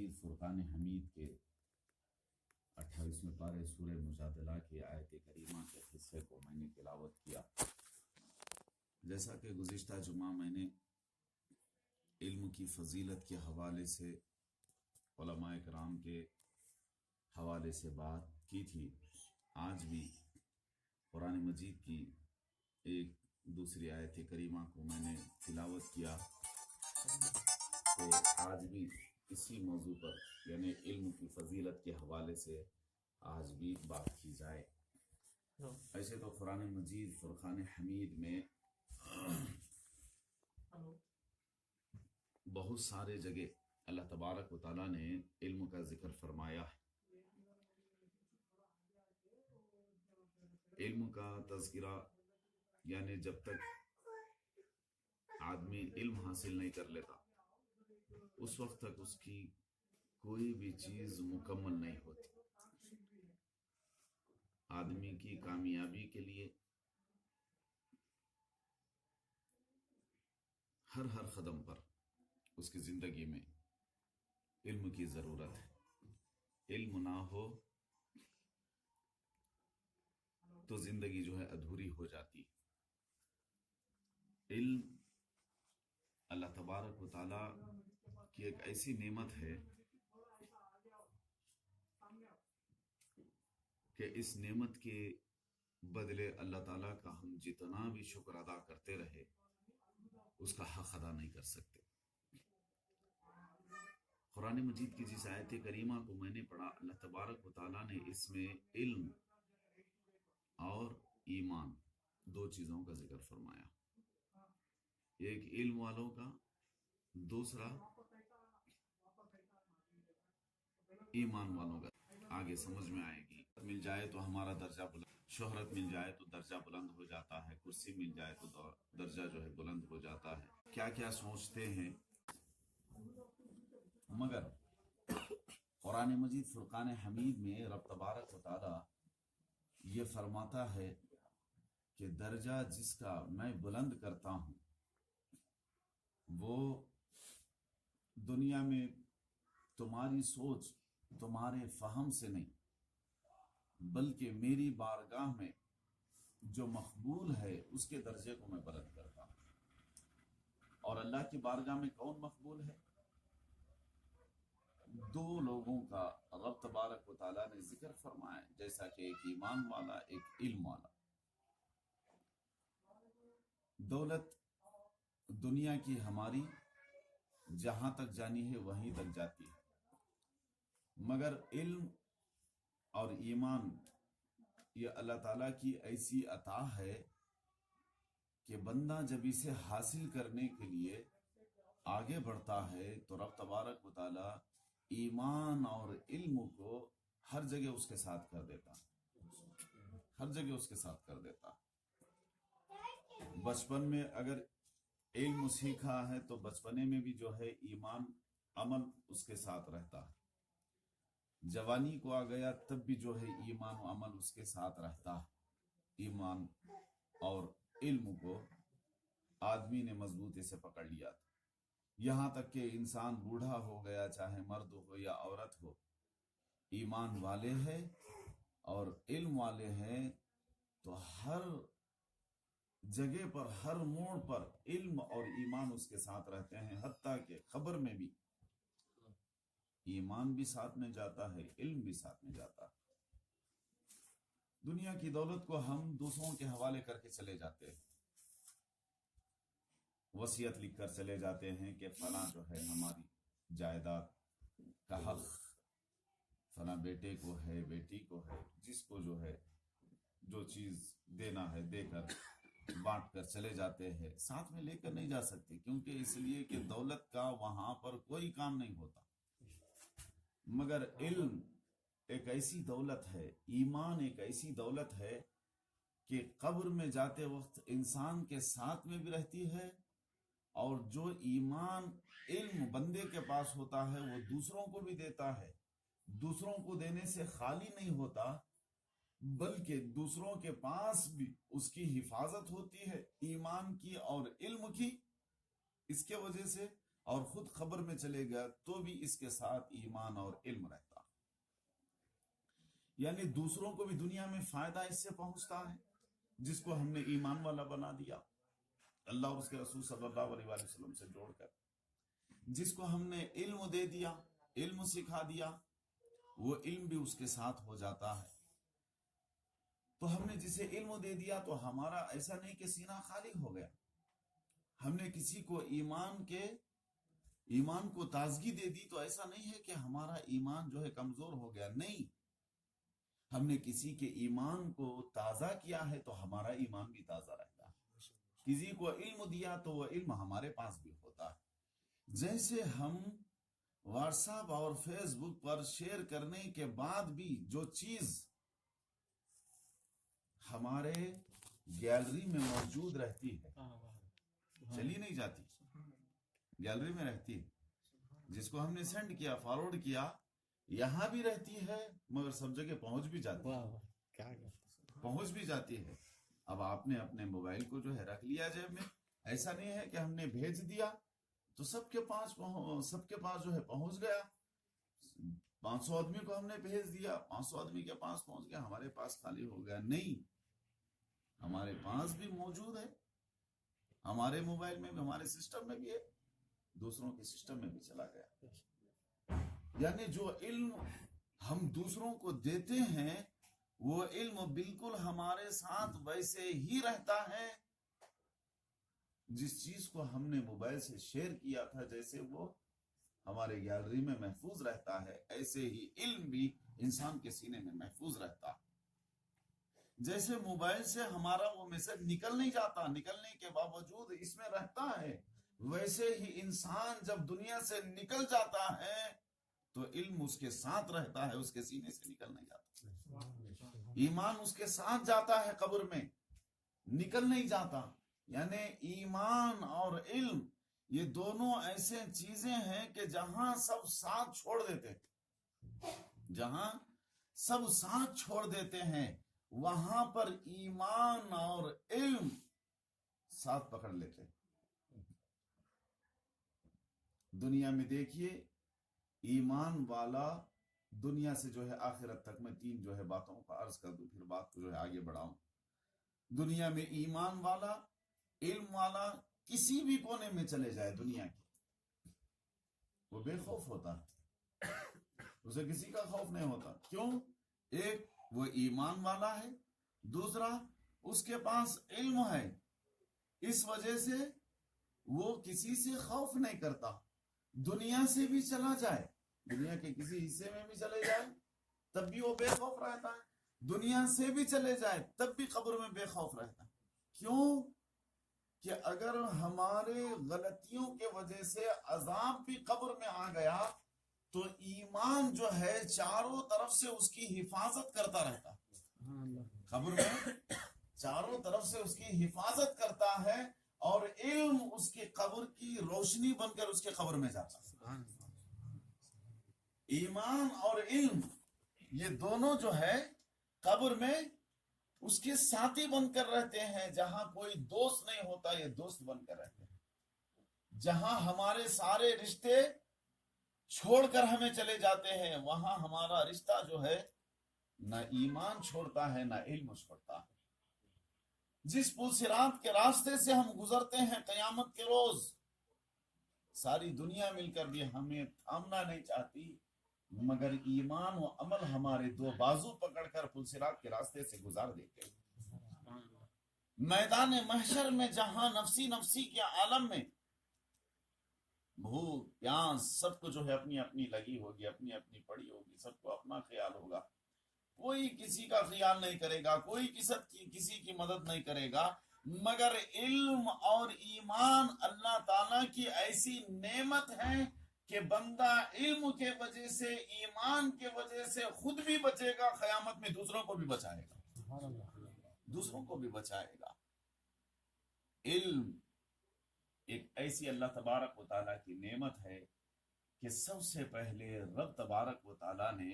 مجید فرقان حمید کے 28ویں پارے سورہ مجادلہ کی آیت کریمہ کے حصے کو میں نے تلاوت کیا۔ جیسا کہ گزشتہ جمعہ میں نے علم کی فضیلت کے حوالے سے علماء کرام کے حوالے سے بات کی تھی، آج بھی قرآن مجید کی ایک دوسری آیت کریمہ کو میں نے تلاوت کیا کہ آج بھی اسی موضوع پر یعنی علم کی فضیلت کے حوالے سے آج بھی بات کی جائے۔ ایسے تو قرآن مجید فرقان حمید میں بہت سارے جگہ اللہ تبارک و تعالیٰ نے علم کا ذکر فرمایا ہے۔ علم کا تذکرہ یعنی جب تک آدمی علم حاصل نہیں کر لیتا اس وقت تک اس کی کوئی بھی چیز مکمل نہیں ہوتی۔ آدمی کی کامیابی کے لیے ہر قدم پر اس کی زندگی میں علم کی ضرورت ہے۔ علم نہ ہو تو زندگی جو ہے ادھوری ہو جاتی۔ علم اللہ تبارک و تعالیٰ کی ایک ایسی نعمت ہے کہ اس نعمت کے بدلے اللہ تعالیٰ کا ہم جتنا بھی شکر ادا کرتے رہے اس کا حق ادا نہیں کر سکتے۔ قرآن مجید کی جس آیت کریمہ کو میں نے پڑھا، اللہ تبارک و تعالیٰ نے اس میں علم اور ایمان دو چیزوں کا ذکر فرمایا، ایک علم والوں کا، دوسرا ایمان والوں کا۔ آگے سمجھ میں آئے گی۔ مل جائے تو ہمارا درجہ بلند، شہرت مل جائے تو درجہ بلند ہو جاتا ہے، کرسی مل جائے تو درجہ جو ہے بلند ہو جاتا ہے، کیا کیا سوچتے ہیں۔ مگر قرآن مجید فرقان حمید میں رب تبارک و تعالی یہ فرماتا ہے کہ درجہ جس کا میں بلند کرتا ہوں وہ دنیا میں تمہاری سوچ تمہارے فہم سے نہیں بلکہ میری بارگاہ میں جو مقبول ہے اس کے درجے کو میں بلند کرتا ہوں۔ اور اللہ کی بارگاہ میں کون مقبول ہے؟ دو لوگوں کا رب تبارک و تعالیٰ نے ذکر فرمایا، جیسا کہ ایک ایمان والا ایک علم والا۔ دولت دنیا کی ہماری جہاں تک جانی ہے وہیں تک جاتی ہے، مگر علم اور ایمان یہ اللہ تعالیٰ کی ایسی عطا ہے کہ بندہ جب اسے حاصل کرنے کے لیے آگے بڑھتا ہے تو رب تبارک و تعالیٰ ایمان اور علم کو ہر جگہ اس کے ساتھ کر دیتا، ہر جگہ اس کے ساتھ کر دیتا۔ بچپن میں اگر علم سیکھا ہے تو بچپنے میں بھی جو ہے ایمان عمل اس کے ساتھ رہتا ہے، جوانی کو آ گیا تب بھی جو ہے ایمان و عمل اس کے ساتھ رہتا ہے۔ ایمان اور علم کو آدمی نے مضبوطی سے پکڑ لیا تھا، یہاں تک کہ انسان بوڑھا ہو گیا، چاہے مرد ہو یا عورت ہو، ایمان والے ہیں اور علم والے ہیں تو ہر جگہ پر ہر موڑ پر علم اور ایمان اس کے ساتھ رہتے ہیں، حتیٰ کہ خبر میں بھی ایمان بھی ساتھ میں جاتا ہے، علم بھی ساتھ میں جاتا ہے۔ دنیا کی دولت کو ہم دوسروں کے حوالے کر کے چلے جاتے ہیں، وصیت لکھ کر چلے جاتے ہیں کہ فلاں جو ہے ہماری جائیداد کا حق فلاں بیٹے کو ہے، بیٹی کو ہے، جس کو جو ہے جو چیز دینا ہے دے کر بانٹ کر چلے جاتے ہیں، ساتھ میں لے کر نہیں جا سکتے، کیونکہ اس لیے کہ دولت کا وہاں پر کوئی کام نہیں ہوتا۔ مگر علم ایک ایسی دولت ہے، ایمان ایک ایسی دولت ہے کہ قبر میں جاتے وقت انسان کے ساتھ میں بھی رہتی ہے، اور جو ایمان علم بندے کے پاس ہوتا ہے وہ دوسروں کو بھی دیتا ہے، دوسروں کو دینے سے خالی نہیں ہوتا بلکہ دوسروں کے پاس بھی اس کی حفاظت ہوتی ہے، ایمان کی اور علم کی، اس کے وجہ سے، اور خود قبر میں چلے گیا تو بھی اس کے ساتھ ایمان اور علم رہتا، یعنی دوسروں کو بھی دنیا میں فائدہ اس سے پہنچتا ہے، جس کو ہم نے ایمان والا بنا دیا اللہ اور اس کے رسول صلی اللہ علیہ وآلہ وسلم سے جوڑ کر، جس کو ہم نے علم دے دیا، علم سکھا دیا، وہ علم بھی اس کے ساتھ ہو جاتا ہے۔ تو ہم نے جسے علم دے دیا تو ہمارا ایسا نہیں کہ سینہ خالی ہو گیا، ہم نے کسی کو ایمان کو تازگی دے دی تو ایسا نہیں ہے کہ ہمارا ایمان جو ہے کمزور ہو گیا، نہیں، ہم نے کسی کے ایمان کو تازہ کیا ہے تو ہمارا ایمان بھی تازہ رہتا ہے۔ کسی کو علم دیا تو وہ علم ہمارے پاس بھی ہوتا ہے۔ جیسے ہم واٹس ایپ اور فیس بک پر شیئر کرنے کے بعد بھی جو چیز ہمارے گیلری میں موجود رہتی ہے، چلی نہیں جاتی، گیلری میں رہتی ہے، جس کو ہم نے سینڈ کیا، فارورڈ کیا، یہاں بھی رہتی ہے مگر سب جگہ پہنچ بھی جاتی ہے۔ اب آپ نے اپنے موبائل کو جو ہے رکھ لیا جیب میں، ایسا نہیں ہے کہ ہم نے بھیج دیا تو سب کے پاس جو ہے پہنچ گیا، 500 آدمی کو ہم نے بھیج دیا، 500 آدمی کے پاس پہنچ گیا، ہمارے پاس خالی ہو گیا، نہیں، ہمارے پاس بھی موجود ہے، ہمارے موبائل میں بھی، ہمارے سسٹم میں بھی ہے، دوسروں کے سسٹم میں بھی چلا گیا۔ یعنی جو علم ہم دوسروں کو دیتے ہیں وہ علم بالکل ہمارے ساتھ ویسے ہی رہتا ہے جس چیز کو ہم نے موبائل سے شیئر کیا تھا، جیسے وہ ہمارے گیلری میں محفوظ رہتا ہے، ایسے ہی علم بھی انسان کے سینے میں محفوظ رہتا ہے۔ جیسے موبائل سے ہمارا وہ میسج نکل نہیں جاتا، نکلنے کے باوجود اس میں رہتا ہے، ویسے ہی انسان جب دنیا سے نکل جاتا ہے تو علم اس کے ساتھ رہتا ہے، اس کے سینے سے نکل نہیں جاتا، ایمان اس کے ساتھ جاتا ہے، قبر میں نکل نہیں جاتا۔ یعنی ایمان اور علم یہ دونوں ایسے چیزیں ہیں کہ جہاں سب ساتھ چھوڑ دیتے ہیں وہاں پر ایمان اور علم ساتھ پکڑ لیتے ہیں۔ دنیا میں دیکھیے، ایمان والا دنیا سے جو ہے آخرت تک، میں 3 جو ہے باتوں کا عرض کر دوں پھر بات کو جو ہے آگے بڑھاؤں۔ دنیا میں ایمان والا، علم والا کسی بھی کونے میں چلے جائے دنیا کے، وہ بے خوف ہوتا ہے، اسے کسی کا خوف نہیں ہوتا۔ کیوں؟ ایک وہ ایمان والا ہے، دوسرا اس کے پاس علم ہے، اس وجہ سے وہ کسی سے خوف نہیں کرتا، دنیا سے بھی چلا جائے، دنیا کے کسی حصے میں بھی چلے جائے تب بھی وہ بے خوف رہتا ہے، دنیا سے بھی چلے جائے تب بھی قبر میں بے خوف رہتا ہے۔ کیوں؟ کہ اگر ہمارے غلطیوں کے وجہ سے عذاب بھی قبر میں آ گیا تو ایمان جو ہے چاروں طرف سے اس کی حفاظت کرتا رہتا، قبر میں چاروں طرف سے اس کی حفاظت کرتا ہے، اور علم اس کی قبر کی روشنی بن کر اس کے قبر میں جاتا ہے۔ ایمان اور علم یہ دونوں جو ہے قبر میں اس کے ساتھی بن کر رہتے ہیں، جہاں کوئی دوست نہیں ہوتا یہ دوست بن کر رہتے ہیں، جہاں ہمارے سارے رشتے چھوڑ کر ہمیں چلے جاتے ہیں وہاں ہمارا رشتہ جو ہے نہ ایمان چھوڑتا ہے نہ علم چھوڑتا ہے۔ جس پل صراط کے راستے سے ہم گزرتے ہیں قیامت کے روز، ساری دنیا مل کر بھی ہمیں تھامنا نہیں چاہتی، مگر ایمان و عمل ہمارے 2 بازو پکڑ کر پل صراط کے راستے سے گزار دیتے ہیں۔ میدان محشر میں جہاں نفسی نفسی کے عالم میں بھوک پیاس سب کو جو ہے اپنی اپنی لگی ہوگی، اپنی اپنی پڑی ہوگی، سب کو اپنا خیال ہوگا، کوئی کسی کا خیال نہیں کرے گا، کوئی کسی کی مدد نہیں کرے گا، مگر علم اور ایمان اللہ تعالیٰ کی ایسی نعمت ہے کہ بندہ علم کے وجہ سے، ایمان کے وجہ سے خود بھی بچے گا، قیامت میں دوسروں کو بھی بچائے گا، دوسروں کو بھی بچائے گا۔ علم ایک ایسی اللہ تبارک و تعالیٰ کی نعمت ہے کہ سب سے پہلے رب تبارک و تعالیٰ نے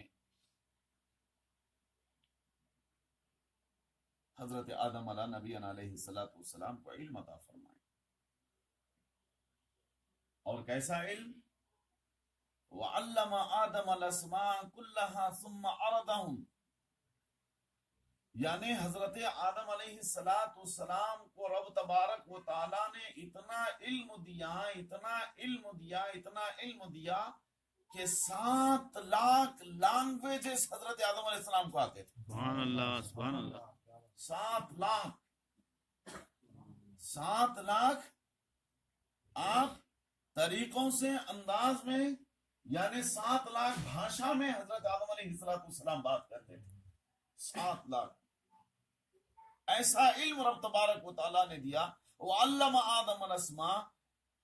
حضرت آدم علیہ نبی علیہ السلام کو علم عطا فرمائے، اور کیسا علم؟ وَعَلَّمَ آدَمَ الْأَسْمَاءَ كُلَّهَا ثُمَّ عَرَضَهُمْ، یعنی حضرت آدم علیہ السلام کو رب تبارک و تعالیٰ نے اتنا علم دیا، اتنا علم دیا، اتنا علم دیا کہ 7 لاکھ لینگویجز حضرت آدم علیہ السلام کو آتے تھے. سبحان اللہ، سبحان اللہ. 7 لاکھ آپ طریقوں سے، انداز میں، یعنی 7 لاکھ بھاشا میں حضرت آدم علیہ السلام بات کرتے تھے. 7 لاکھ ایسا علم رب تبارک و تعالیٰ نے دیا. وَعَلَّمَ آدَمَ الْأَسْمَاءَ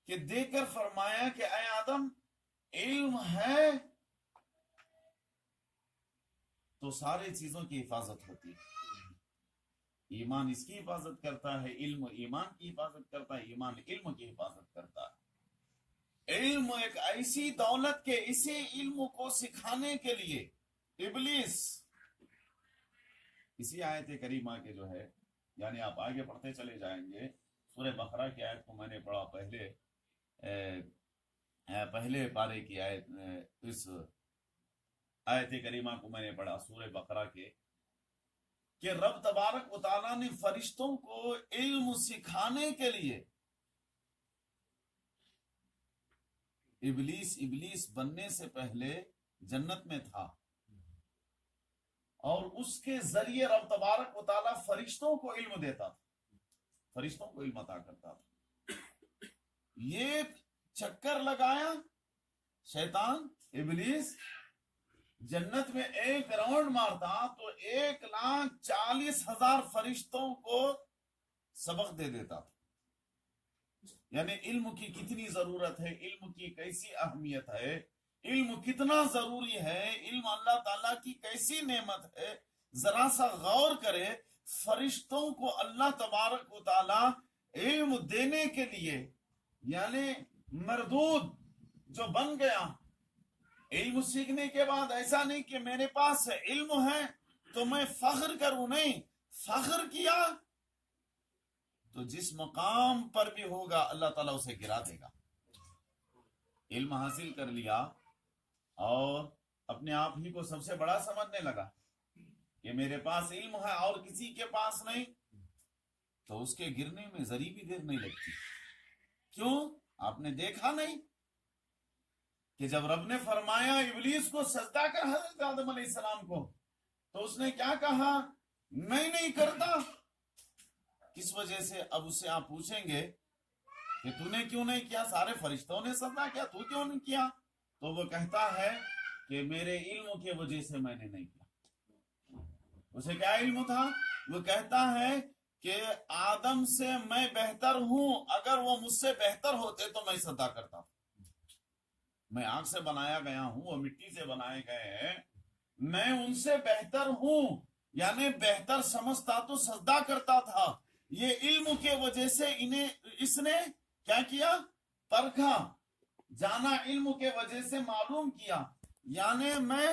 کہ دے کر فرمایا کہ اے آدم علم ہے تو ساری چیزوں کی حفاظت ہوتی ہے. ایمان اس کی حفاظت کرتا ہے، علم ایمان کی حفاظت کرتا ہے، ایمان علم کی حفاظت کرتا ہے. علم ایک ایسی دولت کے اسی علم کو سکھانے کے لیے ابلیس اسی آیت کریمہ کے جو ہے، یعنی آپ آگے پڑھتے چلے جائیں گے، سورہ بقرہ کی آیت کو میں نے پڑھا، پہلے پارے کی آیت، اس آیت کریمہ کو میں نے پڑھا سورہ بقرہ کے، کہ رب تبارک و تعالیٰ نے فرشتوں کو علم سکھانے کے لیے، ابلیس بننے سے پہلے جنت میں تھا، اور اس کے ذریعے رب تبارک و تعالیٰ فرشتوں کو علم دیتا تھا، فرشتوں کو علم عطا کرتا تھا. یہ چکر لگایا شیطان ابلیس، جنت میں ایک راؤنڈ مارتا تو 1,40,000 فرشتوں کو سبق دے دیتا تھا. یعنی علم کی کتنی ضرورت ہے، علم کی کیسی اہمیت ہے، علم کتنا ضروری ہے، علم اللہ تعالیٰ کی کیسی نعمت ہے. ذرا سا غور کرے، فرشتوں کو اللہ تبارک و تعالیٰ علم دینے کے لیے، یعنی مردود جو بن گیا علم سیکھنے کے بعد، ایسا نہیں کہ میرے پاس علم ہے تو میں فخر کروں، نہیں، فخر کیا تو جس مقام پر بھی ہوگا اللہ تعالیٰ اسے گرا دے گا. علم حاصل کر لیا اور اپنے آپ ہی کو سب سے بڑا سمجھنے لگا کہ میرے پاس علم ہے اور کسی کے پاس نہیں، تو اس کے گرنے میں ذری بھی دیر نہیں لگتی. کیوں؟ آپ نے دیکھا نہیں کہ جب رب نے فرمایا ابلیس کو سجدہ کر حضرت آدم علیہ السلام کو، تو اس نے کیا کہا؟ میں نہیں کرتا. کس وجہ سے؟ اب اس سے آپ پوچھیں گے کہ تو نے کیوں نہیں کیا، سارے فرشتوں نے سجدہ کیا، تو کیوں نہیں کیا؟ تو وہ کہتا ہے کہ میرے علم کی وجہ سے میں نے نہیں کیا. اسے کیا علم تھا؟ وہ کہتا ہے کہ آدم سے میں بہتر ہوں، اگر وہ مجھ سے بہتر ہوتے تو میں سجدہ کرتا. میں آگ سے بنایا گیا ہوں، وہ مٹی سے بنائے گئے ہیں، میں ان سے بہتر ہوں، یعنی بہتر سمجھتا تو سجدہ کرتا تھا. یہ علم کے وجہ سے اس نے کیا کیا؟ پرکھا، جانا، علم کے وجہ سے معلوم کیا. یعنی میں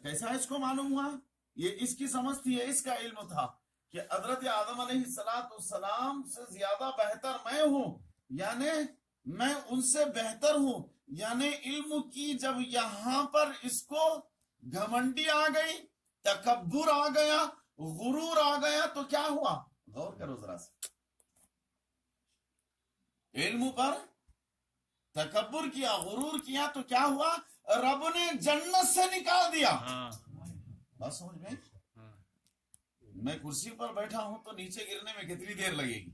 کیسا اس کو معلوم ہوا؟ یہ اس کی سمجھ تھی، یہ اس کا علم تھا کہ حضرت آدم علیہ السلام سے زیادہ بہتر میں ہوں، یعنی میں ان سے بہتر ہوں. یعنی علم کی جب یہاں پر اس کو گھمنڈی آ گئی، تکبر آ گیا، غرور آ گیا، تو کیا ہوا؟ غور کرو ذرا سے. علم پر تکبر کیا، غرور کیا، تو کیا ہوا؟ رب نے جنت سے نکال دیا. بات سمجھ میں؟ میں کرسی پر بیٹھا ہوں تو نیچے گرنے میں کتنی دیر لگے گی؟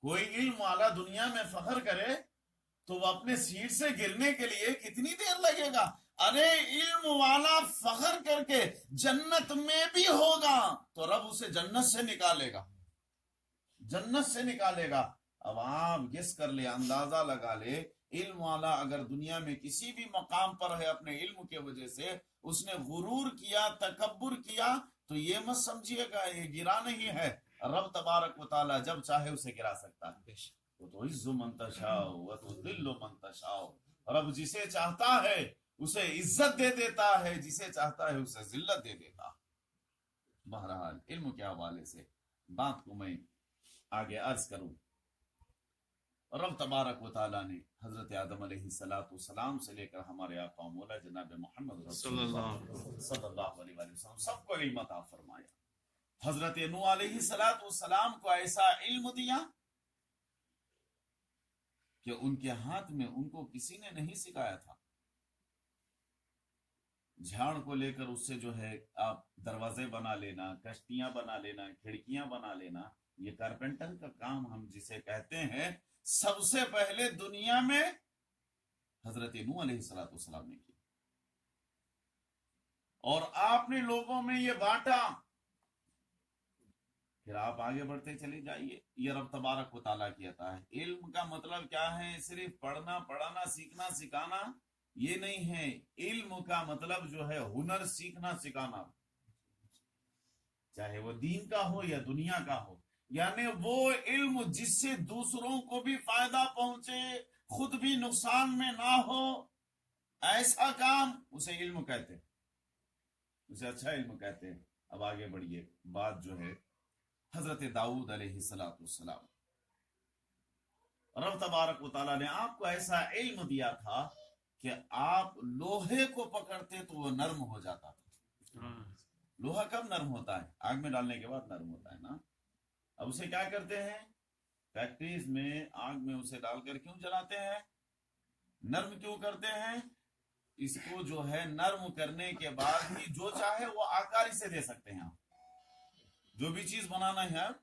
کوئی علم والا دنیا میں فخر کرے تو وہ اپنے سیٹ سے گرنے کے لیے کتنی دیر لگے گا؟ ارے علم والا فخر کر کے جنت میں بھی ہوگا تو رب اسے جنت سے نکالے گا، جنت سے نکالے گا. اب آپ گس کر لے، اندازہ لگا لے، علم والا اگر دنیا میں کسی بھی مقام پر ہے، اپنے علم کے وجہ سے اس نے غرور کیا، تکبر کیا، تو یہ مت سمجھیے گا یہ گرا نہیں ہے. رب تبارک و تعالی جب چاہے اسے گرا سکتا ہے. وہ تو عز من تشاء و تذل من تشاء، رب جسے چاہتا ہے اسے عزت دے دیتا ہے، جسے چاہتا ہے اسے ذلت دے دیتا. بہرحال علم کے حوالے سے بات کو میں آگے عرض کروں رب تبارک و تعالیٰ نے حضرت آدم علیہ السلام سے لے کر ہمارے آقا و مولا جناب محمد رسول اللہ صلی اللہ علیہ وسلم سب کو علم عطا فرمایا. حضرت نوح علیہ السلام کو ایسا علم دیا کہ ان کے ہاتھ میں ان کو کسی نے نہیں سکھایا تھا. جھاڑ کو لے کر اس سے جو ہے آپ دروازے بنا لینا، کشتیاں بنا لینا، کھڑکیاں بنا لینا، یہ کارپینٹر کا کام ہم جسے کہتے ہیں، سب سے پہلے دنیا میں حضرت نوح علیہ السلام نے کی. اور آپ نے لوگوں میں یہ بانٹا. پھر آپ آگے بڑھتے چلے جائیے. یہ رب تبارک و تعالیٰ کی عطا ہے. علم کا مطلب کیا ہے؟ صرف پڑھنا، پڑھانا، سیکھنا، سکھانا یہ نہیں ہے. علم کا مطلب جو ہے ہنر سیکھنا، سکھانا، چاہے وہ دین کا ہو یا دنیا کا ہو. یعنی وہ علم جس سے دوسروں کو بھی فائدہ پہنچے، خود بھی نقصان میں نہ ہو، ایسا کام اسے علم کہتے ہیں، اسے اچھا علم کہتے ہیں. اب آگے بڑھیے. بات جو ہے حضرت داؤد علیہ السلام، رب تبارک و تعالیٰ نے آپ کو ایسا علم دیا تھا کہ آپ لوہے کو پکڑتے تو وہ نرم ہو جاتا تھا. لوہا کب نرم ہوتا ہے؟ آگ میں ڈالنے کے بعد نرم ہوتا ہے نا. اب اسے کیا کرتے ہیں؟ فیکٹریز میں آگ میں اسے ڈال کر کیوں جلاتے ہیں؟ نرم کیوں کرتے ہیں؟ اس کو جو ہے نرم کرنے کے بعد ہی جو چاہے وہ آکار اسے دے سکتے ہیں. آپ جو بھی چیز بنانا ہے آپ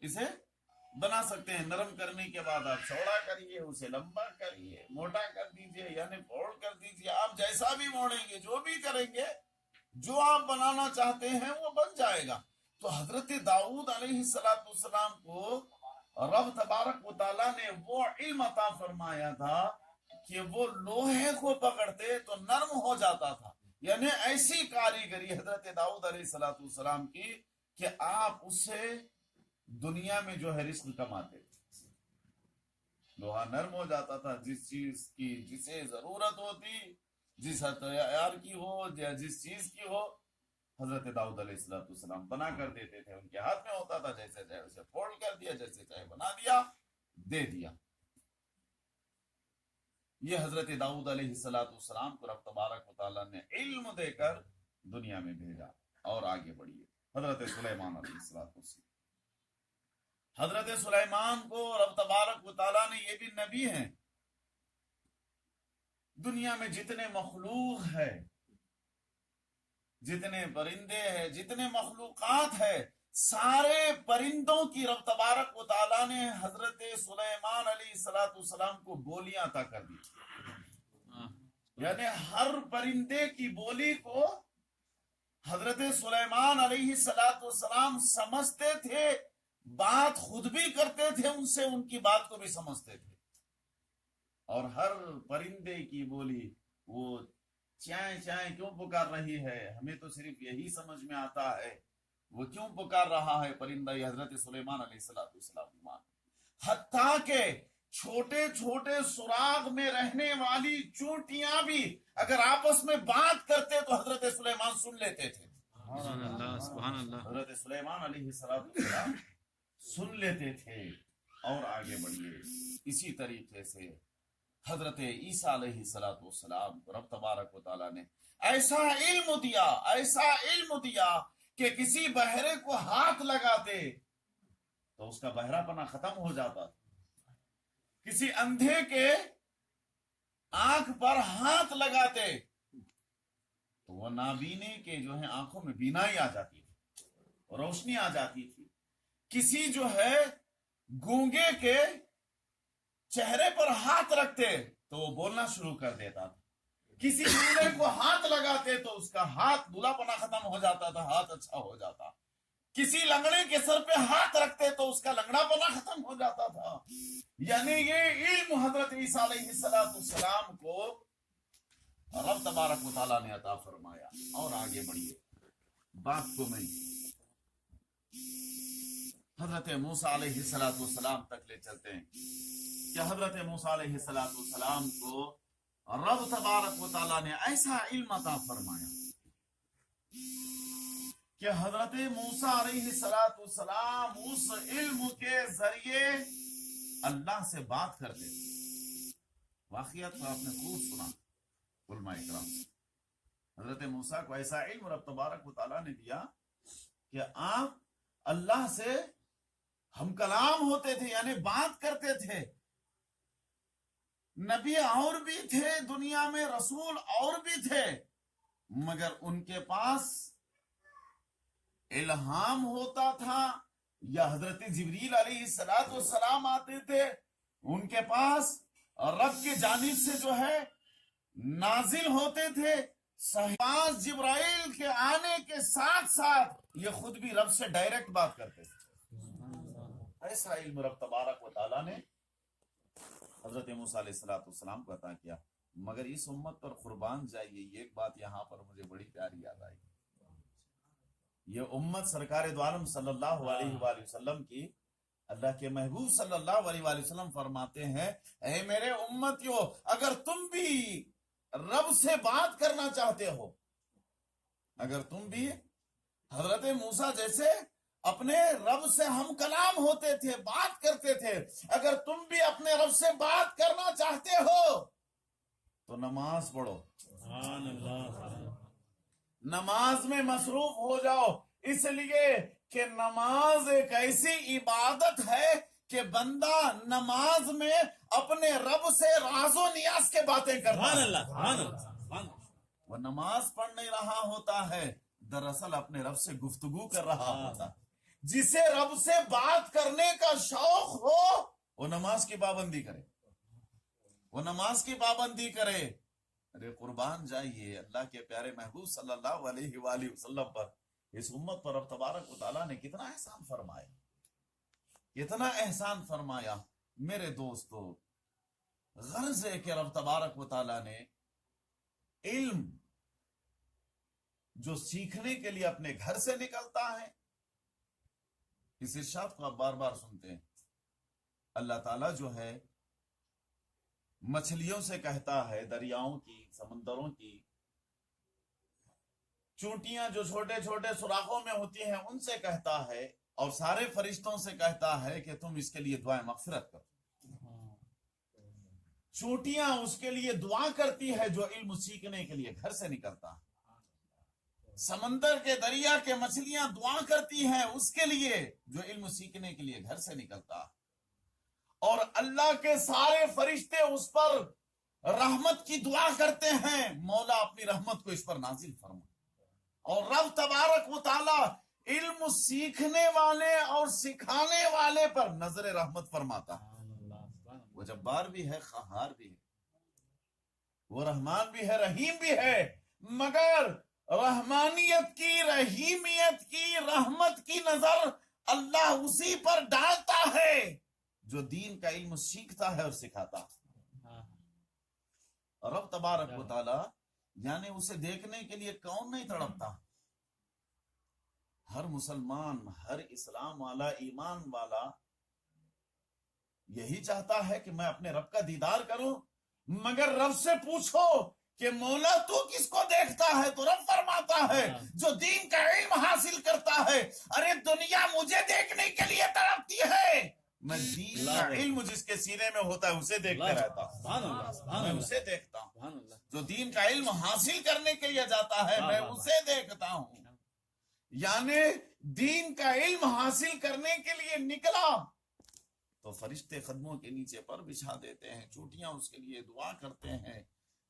اسے بنا سکتے ہیں. نرم کرنے کے بعد آپ چوڑا کریے، اسے لمبا کریے، موٹا کر دیجئے، یعنی فولڈ کر دیجئے. آپ جیسا بھی موڑیں گے، جو بھی کریں گے، جو آپ بنانا چاہتے ہیں وہ بن جائے گا. تو حضرت داؤد علیہ السلام کو رب تبارک و تعالیٰ نے وہ علم عطا فرمایا تھا کہ وہ لوہے کو پکڑتے تو نرم ہو جاتا تھا. یعنی ایسی کاریگری حضرت داؤد علیہ السلام کی کہ آپ اس سے دنیا میں جو ہے رزق کماتے تھے. لوہا نرم ہو جاتا تھا. جس چیز کی جسے ضرورت ہوتی، جس ہتھیار کی ہو یا جس چیز کی ہو، حضرت داؤد علیہ السلام بنا کر دیتے تھے. ان کے ہاتھ میں ہوتا تھا، جیسے چاہے اسے فولڈ کر دیا، جیسے چاہے بنا دیا، دے دیا. یہ حضرت داؤد علیہ السلام کو رب تبارک و تعالیٰ نے علم دے کر دنیا میں بھیجا. اور آگے بڑھیے. حضرت سلیمان علیہ السلام، حضرت سلیمان کو رب تبارک و تعالیٰ نے، یہ بھی نبی ہیں. دنیا میں جتنے مخلوق ہے، جتنے پرندے ہیں، جتنے مخلوقات ہے، سارے پرندوں کی رب تبارک و تعالیٰ نے حضرت سلیمان علیہ السلام کو بولیاں عطا کر دی. یعنی ہر پرندے کی بولی کو حضرت سلیمان علیہ السلام سمجھتے تھے، بات خود بھی کرتے تھے، ان سے ان کی بات کو بھی سمجھتے تھے. اور ہر پرندے کی بولی، وہ چائیں چائیں کیوں پکار رہی ہے، ہمیں تو صرف یہی سمجھ میں آتا ہے وہ کیوں پکار رہا ہے پرندہ. یہ حضرت سلیمان علیہ السلام. حتیٰ کہ چھوٹے چھوٹے سراغ میں رہنے والی چونٹیاں بھی اگر آپس میں بات کرتے تو حضرت سلیمان سن لیتے تھے. سبحان اللہ. حضرت سلیمان علیہ السلام سن لیتے تھے. اور آگے بڑھیے. اسی طریقے سے حضرت عیسیٰ علیہ السلام رب تبارک و تعالیٰ نے ایسا علم دیا، ایسا علم دیا کہ کسی بہرے کو ہاتھ لگاتے تو اس کا بہرا پنا ختم ہو جاتا. کسی اندھے کے آنکھ پر ہاتھ لگاتے تو وہ نابینے کے جو ہے آنکھوں میں بینائی آ جاتی تھی، روشنی آ جاتی تھی. کسی جو ہے گونگے کے چہرے پر ہاتھ رکھتے تو وہ بولنا شروع کر دیتا تھا. کسی لولے کو ہاتھ لگاتے تو اس کا ہاتھ دھلا پنا ختم ہو جاتا تھا، ہاتھ اچھا ہو جاتا. کسی لنگڑے کے سر پہ ہاتھ رکھتے تو اس کا لنگڑا پنا ختم ہو جاتا تھا. یعنی یہ علم حضرت عیسیٰ علیہ السلام کو رب تبارک و تعالیٰ نے عطا فرمایا. اور آگے بڑھیے. بات کو میں حضرت موسیٰ علیہ السلام تک لے چلتے ہیں کہ حضرت موسیٰ علیہ السلام کو رب تبارک و تعالیٰ نے ایسا علم عطا فرمایا کہ حضرت موسیٰ علیہ السلام اس علم کے ذریعے اللہ سے بات کرتے تھے. واقعات کو آپ نے خوب سنا علماء اکرام سے. حضرت موسیٰ کو ایسا علم رب تبارک و تعالیٰ نے دیا کہ آپ اللہ سے ہم کلام ہوتے تھے، یعنی بات کرتے تھے. نبی اور بھی تھے دنیا میں، رسول اور بھی تھے، مگر ان کے پاس الہام ہوتا تھا یا حضرت جبریل علیہ السلام آتے تھے، ان کے پاس رب کی جانب سے جو ہے نازل ہوتے تھے. پاس جبرائیل کے آنے کے ساتھ ساتھ یہ خود بھی رب سے ڈائریکٹ بات کرتے تھے. ایسا علم رب تبارک و تعالیٰ نے حضرت موسیٰ علیہ السلام کو عطا کیا. مگر اس امت پر قربان جائیے، یہ ایک بات یہاں پر مجھے بڑی پیاری یاد آئی. یہ امت سرکار دو عالم صلی اللہ علیہ وآلہ وسلم کی، اللہ کے محبوب صلی اللہ علیہ وآلہ وسلم فرماتے ہیں، اے میرے امتیو، اگر تم بھی رب سے بات کرنا چاہتے ہو، اگر تم بھی حضرت موسیٰ جیسے اپنے رب سے ہم کلام ہوتے تھے، بات کرتے تھے، اگر تم بھی اپنے رب سے بات کرنا چاہتے ہو تو نماز پڑھو، نماز میں مصروف ہو جاؤ. اس لیے کہ نماز ایک ایسی عبادت ہے کہ بندہ نماز میں اپنے رب سے راز و نیاز کے باتیں کرتا ہے. وہ نماز پڑھ نہیں رہا ہوتا ہے، دراصل اپنے رب سے گفتگو کر رہا ہوتا ہے. جسے رب سے بات کرنے کا شوق ہو وہ نماز کی پابندی کرے، وہ نماز کی پابندی کرے. ارے قربان جائیے اللہ کے پیارے محبوب صلی اللہ علیہ وآلہ وسلم پر، اس امت پر رب تبارک و تعالیٰ نے کتنا احسان فرمایا، کتنا احسان فرمایا. میرے دوستو، غرض ہے کہ رب تبارک و تعالیٰ نے علم جو سیکھنے کے لیے اپنے گھر سے نکلتا ہے، اس ارشاد کو آپ بار بار سنتے ہیں. اللہ تعالیٰ جو ہے مچھلیوں سے کہتا ہے، دریاؤں کی، سمندروں کی، چونٹیاں جو چھوٹے چھوٹے سوراخوں میں ہوتی ہیں ان سے کہتا ہے، اور سارے فرشتوں سے کہتا ہے کہ تم اس کے لیے دعائیں مغفرت کرو. چونٹیاں اس کے لیے دعا کرتی ہے جو علم سیکھنے کے لیے گھر سے نکلتا ہے. سمندر کے دریا کے مچھلیاں دعا کرتی ہیں اس کے لیے جو علم سیکھنے کے لیے گھر سے نکلتا ہے. اور اللہ کے سارے فرشتے اس پر رحمت کی دعا کرتے ہیں، مولا اپنی رحمت کو اس پر نازل فرما. اور رب تبارک و تعالی علم سیکھنے والے اور سکھانے والے پر نظر رحمت فرماتا ہے. وہ جبار بھی ہے، قہار بھی ہے، وہ رحمان بھی ہے، رحیم بھی ہے، مگر رحمانیت کی، رحیمیت کی، رحمت کی نظر اللہ اسی پر ڈالتا ہے جو دین کا علم سیکھتا ہے اور سکھاتا ہے. رب تبارک و تعالی یعنی اسے دیکھنے کے لیے کون نہیں تڑپتا؟ ہر مسلمان، ہر اسلام والا، ایمان والا یہی چاہتا ہے کہ میں اپنے رب کا دیدار کروں. مگر رب سے پوچھو کہ مولا تو کس کو دیکھتا ہے، تو رب فرماتا ہے جو دین کا علم حاصل کرتا ہے. ارے دنیا مجھے دیکھنے کے لیے تڑپتی ہے، میں دین کا علم جس کے سینے میں ہوتا ہے اسے دیکھتا رہتا ہوں، میں اسے دیکھتا ہوں. جو دین کا علم حاصل کرنے کے لیے جاتا ہے میں اسے دیکھتا ہوں. یعنی دین کا علم حاصل کرنے کے لیے نکلا تو فرشتے قدموں کے نیچے پر بچھا دیتے ہیں، چوٹیاں اس کے لیے دعا کرتے ہیں،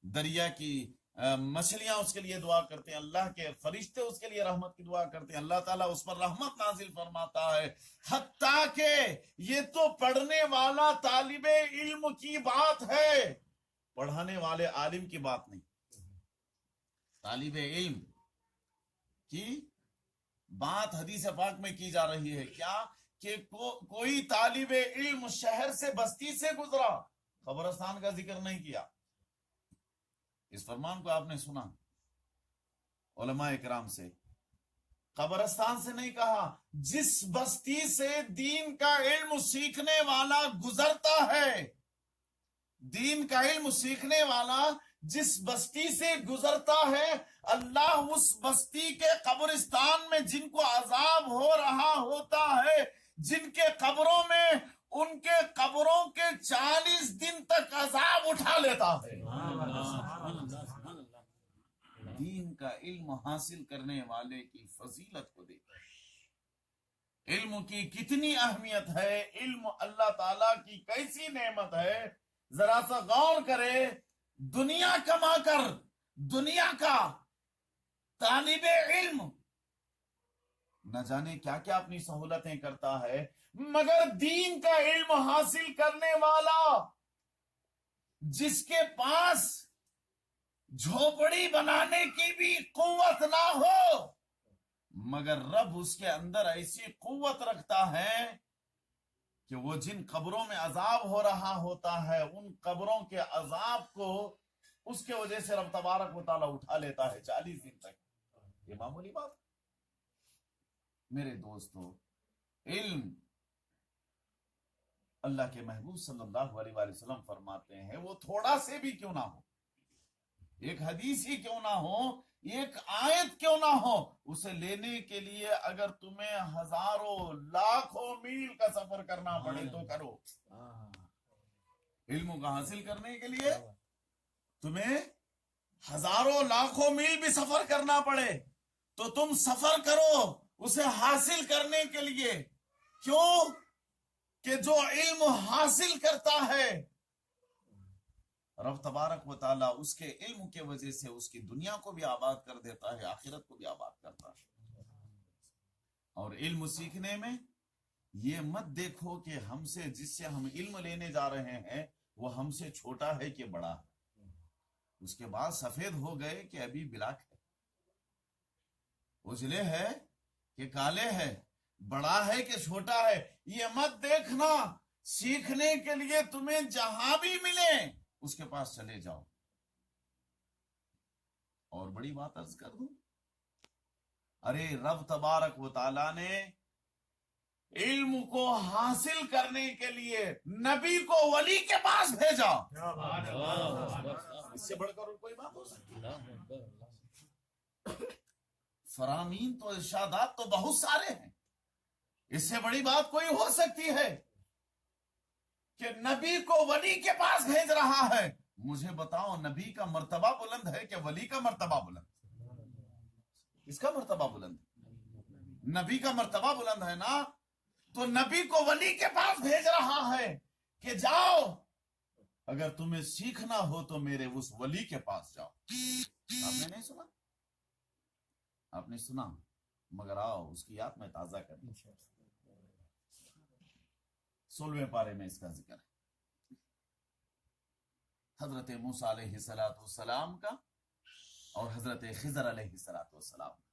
دریا کی مچھلیاں اس کے لیے دعا کرتے ہیں، اللہ کے فرشتے اس کے لیے رحمت کی دعا کرتے ہیں، اللہ تعالیٰ اس پر رحمت نازل فرماتا ہے. حتیٰ کہ یہ تو پڑھنے والا طالب علم کی بات ہے، پڑھانے والے عالم کی بات نہیں. طالب علم کی بات حدیث پاک میں کی جا رہی ہے. کیا کہ کوئی طالب علم شہر سے، بستی سے گزرا، قبرستان کا ذکر نہیں کیا. اس فرمان کو آپ نے سنا علماء کرام سے، قبرستان سے نہیں کہا. جس بستی سے دین کا علم سیکھنے والا گزرتا ہے، دین کا علم سیکھنے والا جس بستی سے گزرتا ہے، اللہ اس بستی کے قبرستان میں جن کو عذاب ہو رہا ہوتا ہے، جن کے قبروں میں ان کے قبروں کے 40 دن تک عذاب اٹھا لیتا ہے۔ دین کا علم حاصل کرنے والے کی فضیلت کو دیکھیں، علم کی کتنی اہمیت ہے، علم اللہ تعالیٰ کی کیسی نعمت ہے، ذرا سا غور کرے۔ دنیا کما کر دنیا کا طالب علم نہ جانے کیا کیا اپنی سہولتیں کرتا ہے، مگر دین کا علم حاصل کرنے والا جس کے پاس جھوپڑی بنانے کی بھی قوت نہ ہو، مگر رب اس کے اندر ایسی قوت رکھتا ہے کہ وہ جن قبروں میں عذاب ہو رہا ہوتا ہے ان قبروں کے عذاب کو اس کے وجہ سے رب تبارک و تعالیٰ اٹھا لیتا ہے 40 دن تک۔ یہ معمولی بات۔ میرے دوستو، علم، اللہ کے محبوب صلی اللہ علیہ وآلہ وسلم فرماتے ہیں وہ تھوڑا سے بھی کیوں نہ ہو، ایک حدیث ہی کیوں نہ ہو، ایک آیت کیوں نہ ہو، اسے لینے کے لیے اگر تمہیں ہزاروں لاکھوں میل کا سفر کرنا پڑے تو کرو۔ علم کا حاصل کرنے کے لیے تمہیں ہزاروں لاکھوں میل بھی سفر کرنا پڑے تو تم سفر کرو اسے حاصل کرنے کے لیے۔ کیوں کہ جو علم حاصل کرتا ہے رب تبارک و تعالیٰ اس کے علم کے وجہ سے اس کی دنیا کو بھی آباد کر دیتا ہے، آخرت کو بھی آباد کرتا ہے۔ اور علم سیکھنے میں یہ مت دیکھو کہ ہم سے جس سے ہم علم لینے جا رہے ہیں وہ ہم سے چھوٹا ہے کہ بڑا ہے، اس کے بعد سفید ہو گئے کہ ابھی بلیک ہے، اجلے ہے کہ کالے ہے، بڑا ہے کہ چھوٹا ہے، یہ مت دیکھنا۔ سیکھنے کے لیے تمہیں جہاں بھی ملے اس کے پاس چلے جاؤ۔ اور بڑی بات عرض کر دوں، ارے رب تبارک و تعالیٰ نے علم کو حاصل کرنے کے لیے نبی کو ولی کے پاس بھیجا۔ اس سے بڑھ کر اور کوئی بات ہو سکتی ہے؟ فرامین تو ارشادات تو بہت سارے ہیں، اس سے بڑی بات کوئی ہو سکتی ہے کہ نبی کو ولی کے پاس بھیج رہا ہے؟ مجھے بتاؤ نبی کا مرتبہ بلند ہے کہ ولی کا مرتبہ بلند؟ اس کا مرتبہ بلند ہے، نبی کا مرتبہ بلند ہے نا۔ تو نبی کو ولی کے پاس بھیج رہا ہے کہ جاؤ، اگر تمہیں سیکھنا ہو تو میرے اس ولی کے پاس جاؤ۔ آپ نے نہیں سنا؟ آپ نے سنا، مگر آؤ اس کی یاد میں تازہ کریں۔ 16ویں پارے میں اس کا ذکر ہے، حضرت موسیٰ علیہ السلام کا اور حضرت خضر علیہ السلام کا۔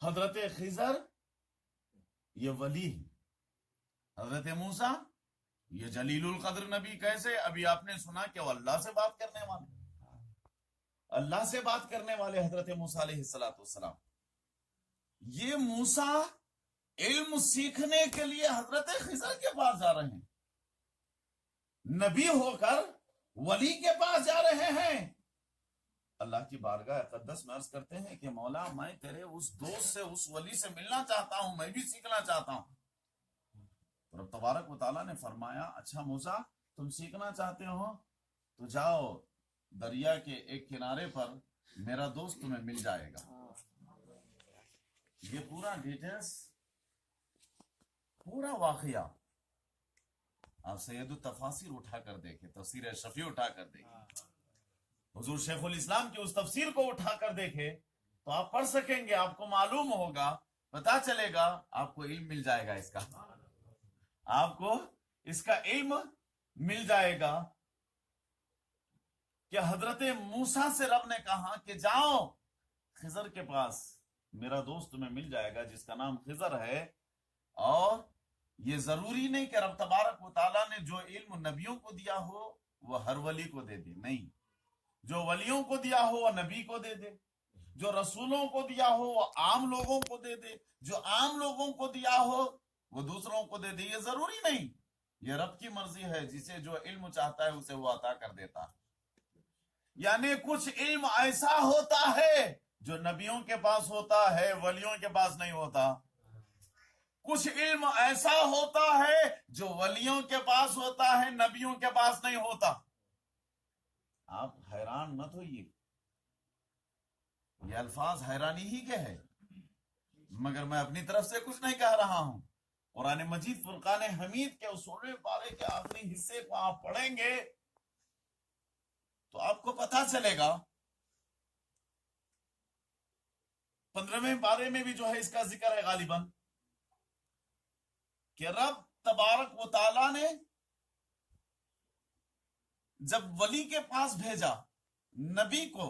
حضرت خضر یہ ولی ہے، حضرت موسیٰ یہ جلیل القدر نبی۔ کیسے؟ ابھی آپ نے سنا کہ وہ اللہ سے بات کرنے والے، اللہ سے بات کرنے والے حضرت موسیٰ علیہ السلام۔ یہ موسیٰ علم سیکھنے کے لیے حضرت خضر کے پاس جا رہے ہیں، نبی ہو کر ولی کے پاس جا رہے ہیں۔ اللہ کی بارگاہ اقدس میں عرض کرتے ہیں کہ مولا میں تیرے اس دوست سے، اس ولی سے ملنا چاہتا ہوں، میں بھی سیکھنا چاہتا ہوں۔ تو رب تبارک و تعالیٰ نے فرمایا اچھا موسیٰ تم سیکھنا چاہتے ہو تو جاؤ دریا کے ایک کنارے پر میرا دوست تمہیں مل جائے گا۔ یہ پورا ڈیٹیلز، پورا واقعہ آپ سید التفاسیر اٹھا کر دیکھیں، تفسیر شفیع اٹھا کر دیکھیں، حضور شیخ الاسلام کی اس تفسیر کو اٹھا کر دیکھیں تو آپ پڑھ سکیں گے، آپ کو معلوم ہوگا، پتا چلے گا، آپ کو علم مل جائے گا، اس کا آپ کو اس کا علم مل جائے گا کہ حضرت موسیٰ سے رب نے کہا کہ جاؤ خضر کے پاس، میرا دوست تمہیں مل جائے گا جس کا نام خضر ہے۔ اور یہ ضروری نہیں کہ رب تبارک و تعالیٰ نے جو علم نبیوں کو دیا ہو وہ ہر ولی کو دے دے، نہیں، جو ولیوں کو دیا ہو وہ نبی کو دے دے، جو رسولوں کو دیا ہو وہ عام لوگوں کو دے دے، جو عام لوگوں کو دیا ہو وہ دوسروں کو دے دے، یہ ضروری نہیں، یہ رب کی مرضی ہے، جسے جو علم چاہتا ہے اسے وہ عطا کر دیتا ہے۔ یعنی کچھ علم ایسا ہوتا ہے جو نبیوں کے پاس ہوتا ہے، ولیوں کے پاس نہیں ہوتا، کچھ علم ایسا ہوتا ہے جو ولیوں کے پاس ہوتا ہے، نبیوں کے پاس نہیں ہوتا۔ آپ حیران مت ہوئیے، یہ الفاظ حیرانی ہی کے ہے، مگر میں اپنی طرف سے کچھ نہیں کہہ رہا ہوں۔ قرآن مجید فرقان حمید کے اصول پارے کے آخری حصے کو آپ پڑھیں گے تو آپ کو پتہ چلے گا۔ 15ویں پارے میں بھی جو ہے اس کا ذکر ہے غالباً، کہ رب تبارک و تعالی نے جب ولی کے پاس بھیجا نبی کو،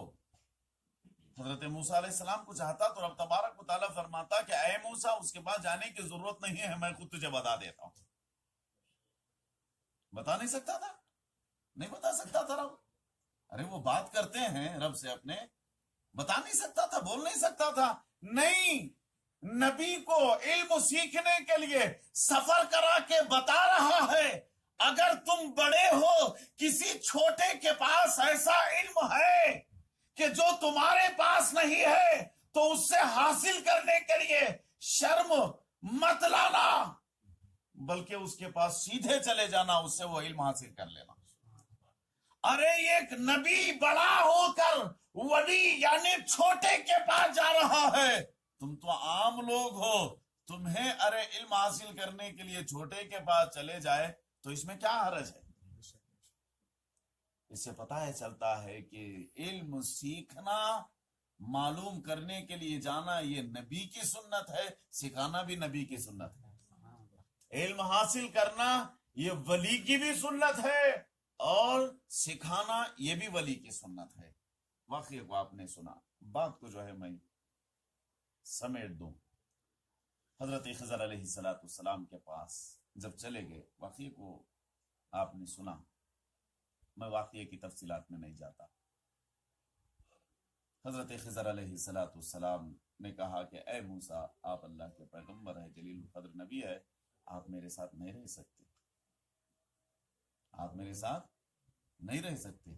حضرت موسیٰ علیہ السلام کو چاہتا تو رب تبارک و تعالیٰ فرماتا کہ اے موسیٰ اس کے پاس جانے کی ضرورت نہیں ہے، میں خود تجھے بتا دیتا ہوں۔ بتا نہیں سکتا تھا؟ نہیں بتا سکتا تھا رب؟ ارے وہ بات کرتے ہیں رب سے اپنے، بتا نہیں سکتا تھا، بول نہیں سکتا تھا؟ نہیں، نبی کو علم سیکھنے کے لیے سفر کرا کے بتا رہا ہے اگر تم بڑے ہو، کسی چھوٹے کے پاس ایسا علم ہے کہ جو تمہارے پاس نہیں ہے تو اس سے حاصل کرنے کے لیے شرم مت لانا، بلکہ اس کے پاس سیدھے چلے جانا، اس سے وہ علم حاصل کر لینا۔ ارے ایک نبی بڑا ہو کر ولی یعنی چھوٹے کے پاس جا رہا ہے، تم تو عام لوگ ہو، تمہیں ارے علم حاصل کرنے کے لیے چھوٹے کے پاس چلے جائے تو اس میں کیا حرج ہے؟ اس سے پتہ ہے چلتا ہے کہ علم سیکھنا، معلوم کرنے کے لیے جانا یہ نبی کی سنت ہے، سکھانا بھی نبی کی سنت ہے۔ علم حاصل کرنا یہ ولی کی بھی سنت ہے اور سکھانا یہ بھی ولی کی سنت ہے۔ واقعے کو آپ نے سنا، بات کو جو ہے میں سمیٹ دوں۔ حضرت خضر علیہ السلام کے پاس جب چلے گئے، واقعے کو آپ نے سنا، میں واقعے کی تفصیلات میں نہیں جاتا۔ حضرت خضر علیہ السلام نے کہا کہ اے موسیٰ، آپ اللہ کے پیغمبر ہیں، جلیل القدر نبی ہے، آپ میرے ساتھ نہیں رہ سکتے، آپ میرے ساتھ نہیں رہ سکتے۔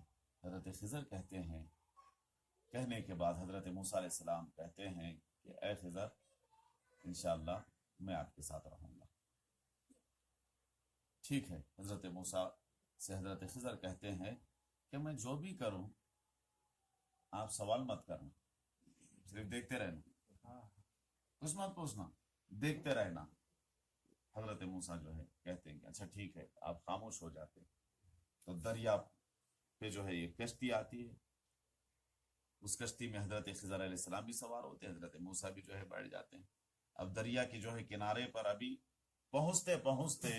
حضرت خضر کہتے ہیں، کہنے کے بعد حضرت موسیٰ علیہ السلام کہتے ہیں کہ اے خضر، انشاءاللہ میں آپ کے ساتھ رہوں گا۔ ٹھیک ہے۔ حضرت موسیٰ سے حضرت خضر کہتے ہیں کہ میں جو بھی کروں آپ سوال مت کرنا، صرف دیکھتے رہنا، کچھ مت پوچھنا، دیکھتے رہنا۔ حضرت موسیٰ جو ہے کہتے ہیں کہ اچھا ٹھیک ہے، آپ خاموش ہو جاتے۔ تو دریا پہ جو ہے یہ کشتی آتی ہے، اس کشتی میں حضرت خضر علیہ السلام بھی سوار ہوتے ہیں، حضرت موسیٰ بھی جو ہے بیٹھ جاتے ہیں۔ اب دریا کی جو ہے کنارے پر ابھی پہنچتے پہنچتے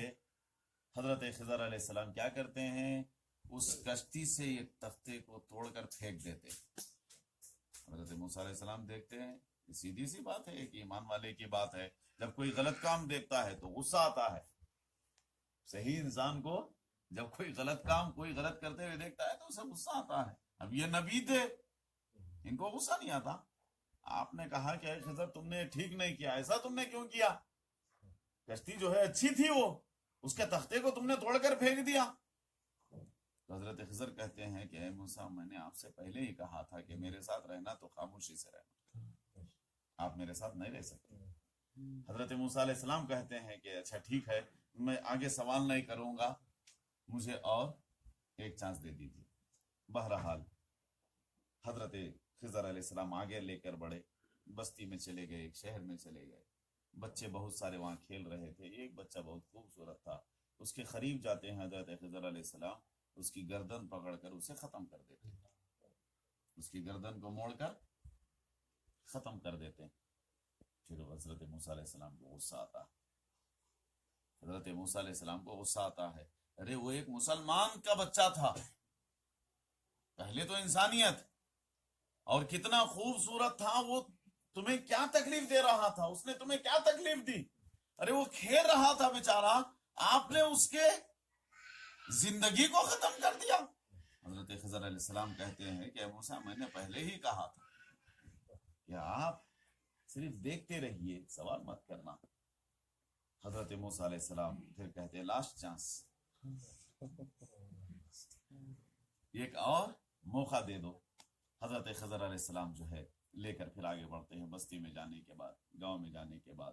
حضرت خضر علیہ السلام کیا کرتے ہیں، اس کشتی سے ایک تختے کو توڑ کر پھینک دیتے۔ حضرت موسیٰ علیہ السلام دیکھتے ہیں، یہ سیدھی سی بات ہے، ایک ایمان والے کی بات ہے، جب کوئی غلط کام دیکھتا ہے تو غصہ آتا ہے۔ صحیح انسان کو جب کوئی غلط کام کوئی غلط کرتے ہوئے دیکھتا ہے تو اسے غصہ آتا ہے۔ اب یہ نبی تھے، ان کو غصہ نہیں آتا۔ آپ نے کہا کہ اے خضر، تم نے ٹھیک نہیں کیا، ایسا تم نے کیوں کیا؟ کشتی جو ہے اچھی تھی، وہ اس کے تختے کو تم نے توڑ کر پھینک دیا۔ تو حضرت خضر کہتے ہیں کہ اے موسیٰ، میں نے آپ سے پہلے ہی کہا تھا کہ میرے ساتھ رہنا تو خاموشی سے رہنا، آپ میرے ساتھ نہیں رہ سکتے۔ حضرت موسیٰ علیہ السلام کہتے ہیں کہ اچھا ٹھیک ہے، میں آگے سوال نہیں کروں گا، مجھے اور ایک چانس دے دیجیے۔ بہرحال حضرت خضر علیہ السلام آگے لے کر بڑھے، بستی میں چلے گئے، ایک شہر میں چلے گئے، بچے بہت سارے وہاں کھیل رہے تھے، ایک بچہ بہت خوبصورت تھا، اس کے قریب جاتے ہیں حضرت خضر علیہ السلام، اس کی گردن پکڑ کر اسے ختم کر دیتے، اس کی گردن کو موڑ کر ختم کر دیتے۔ پھر حضرت موسیٰ علیہ السلام کو غصہ آتا ہے، حضرت موسیٰ علیہ السلام کو غصہ آتا ہے، ارے وہ ایک مسلمان کا بچہ تھا، پہلے تو انسانیت، اور کتنا خوبصورت تھا، وہ تمہیں کیا تکلیف دے رہا تھا، اس نے تمہیں کیا تکلیف دی؟ ارے وہ کھیل رہا تھا بیچارہ، آپ نے اس کے زندگی کو ختم کر دیا۔ حضرت خضر علیہ السلام کہتے ہیں کہ موسیٰ، میں نے پہلے ہی کہا تھا کہ آپ صرف دیکھتے رہیے، سوال مت کرنا۔ حضرت موسیٰ علیہ السلام پھر کہتے ہیں لاسٹ چانس، ایک اور موقع دے دو۔ حضرت خضر علیہ السلام جو ہے لے کر پھر آگے بڑھتے ہیں، بستی میں جانے کے بعد، گاؤں میں جانے کے بعد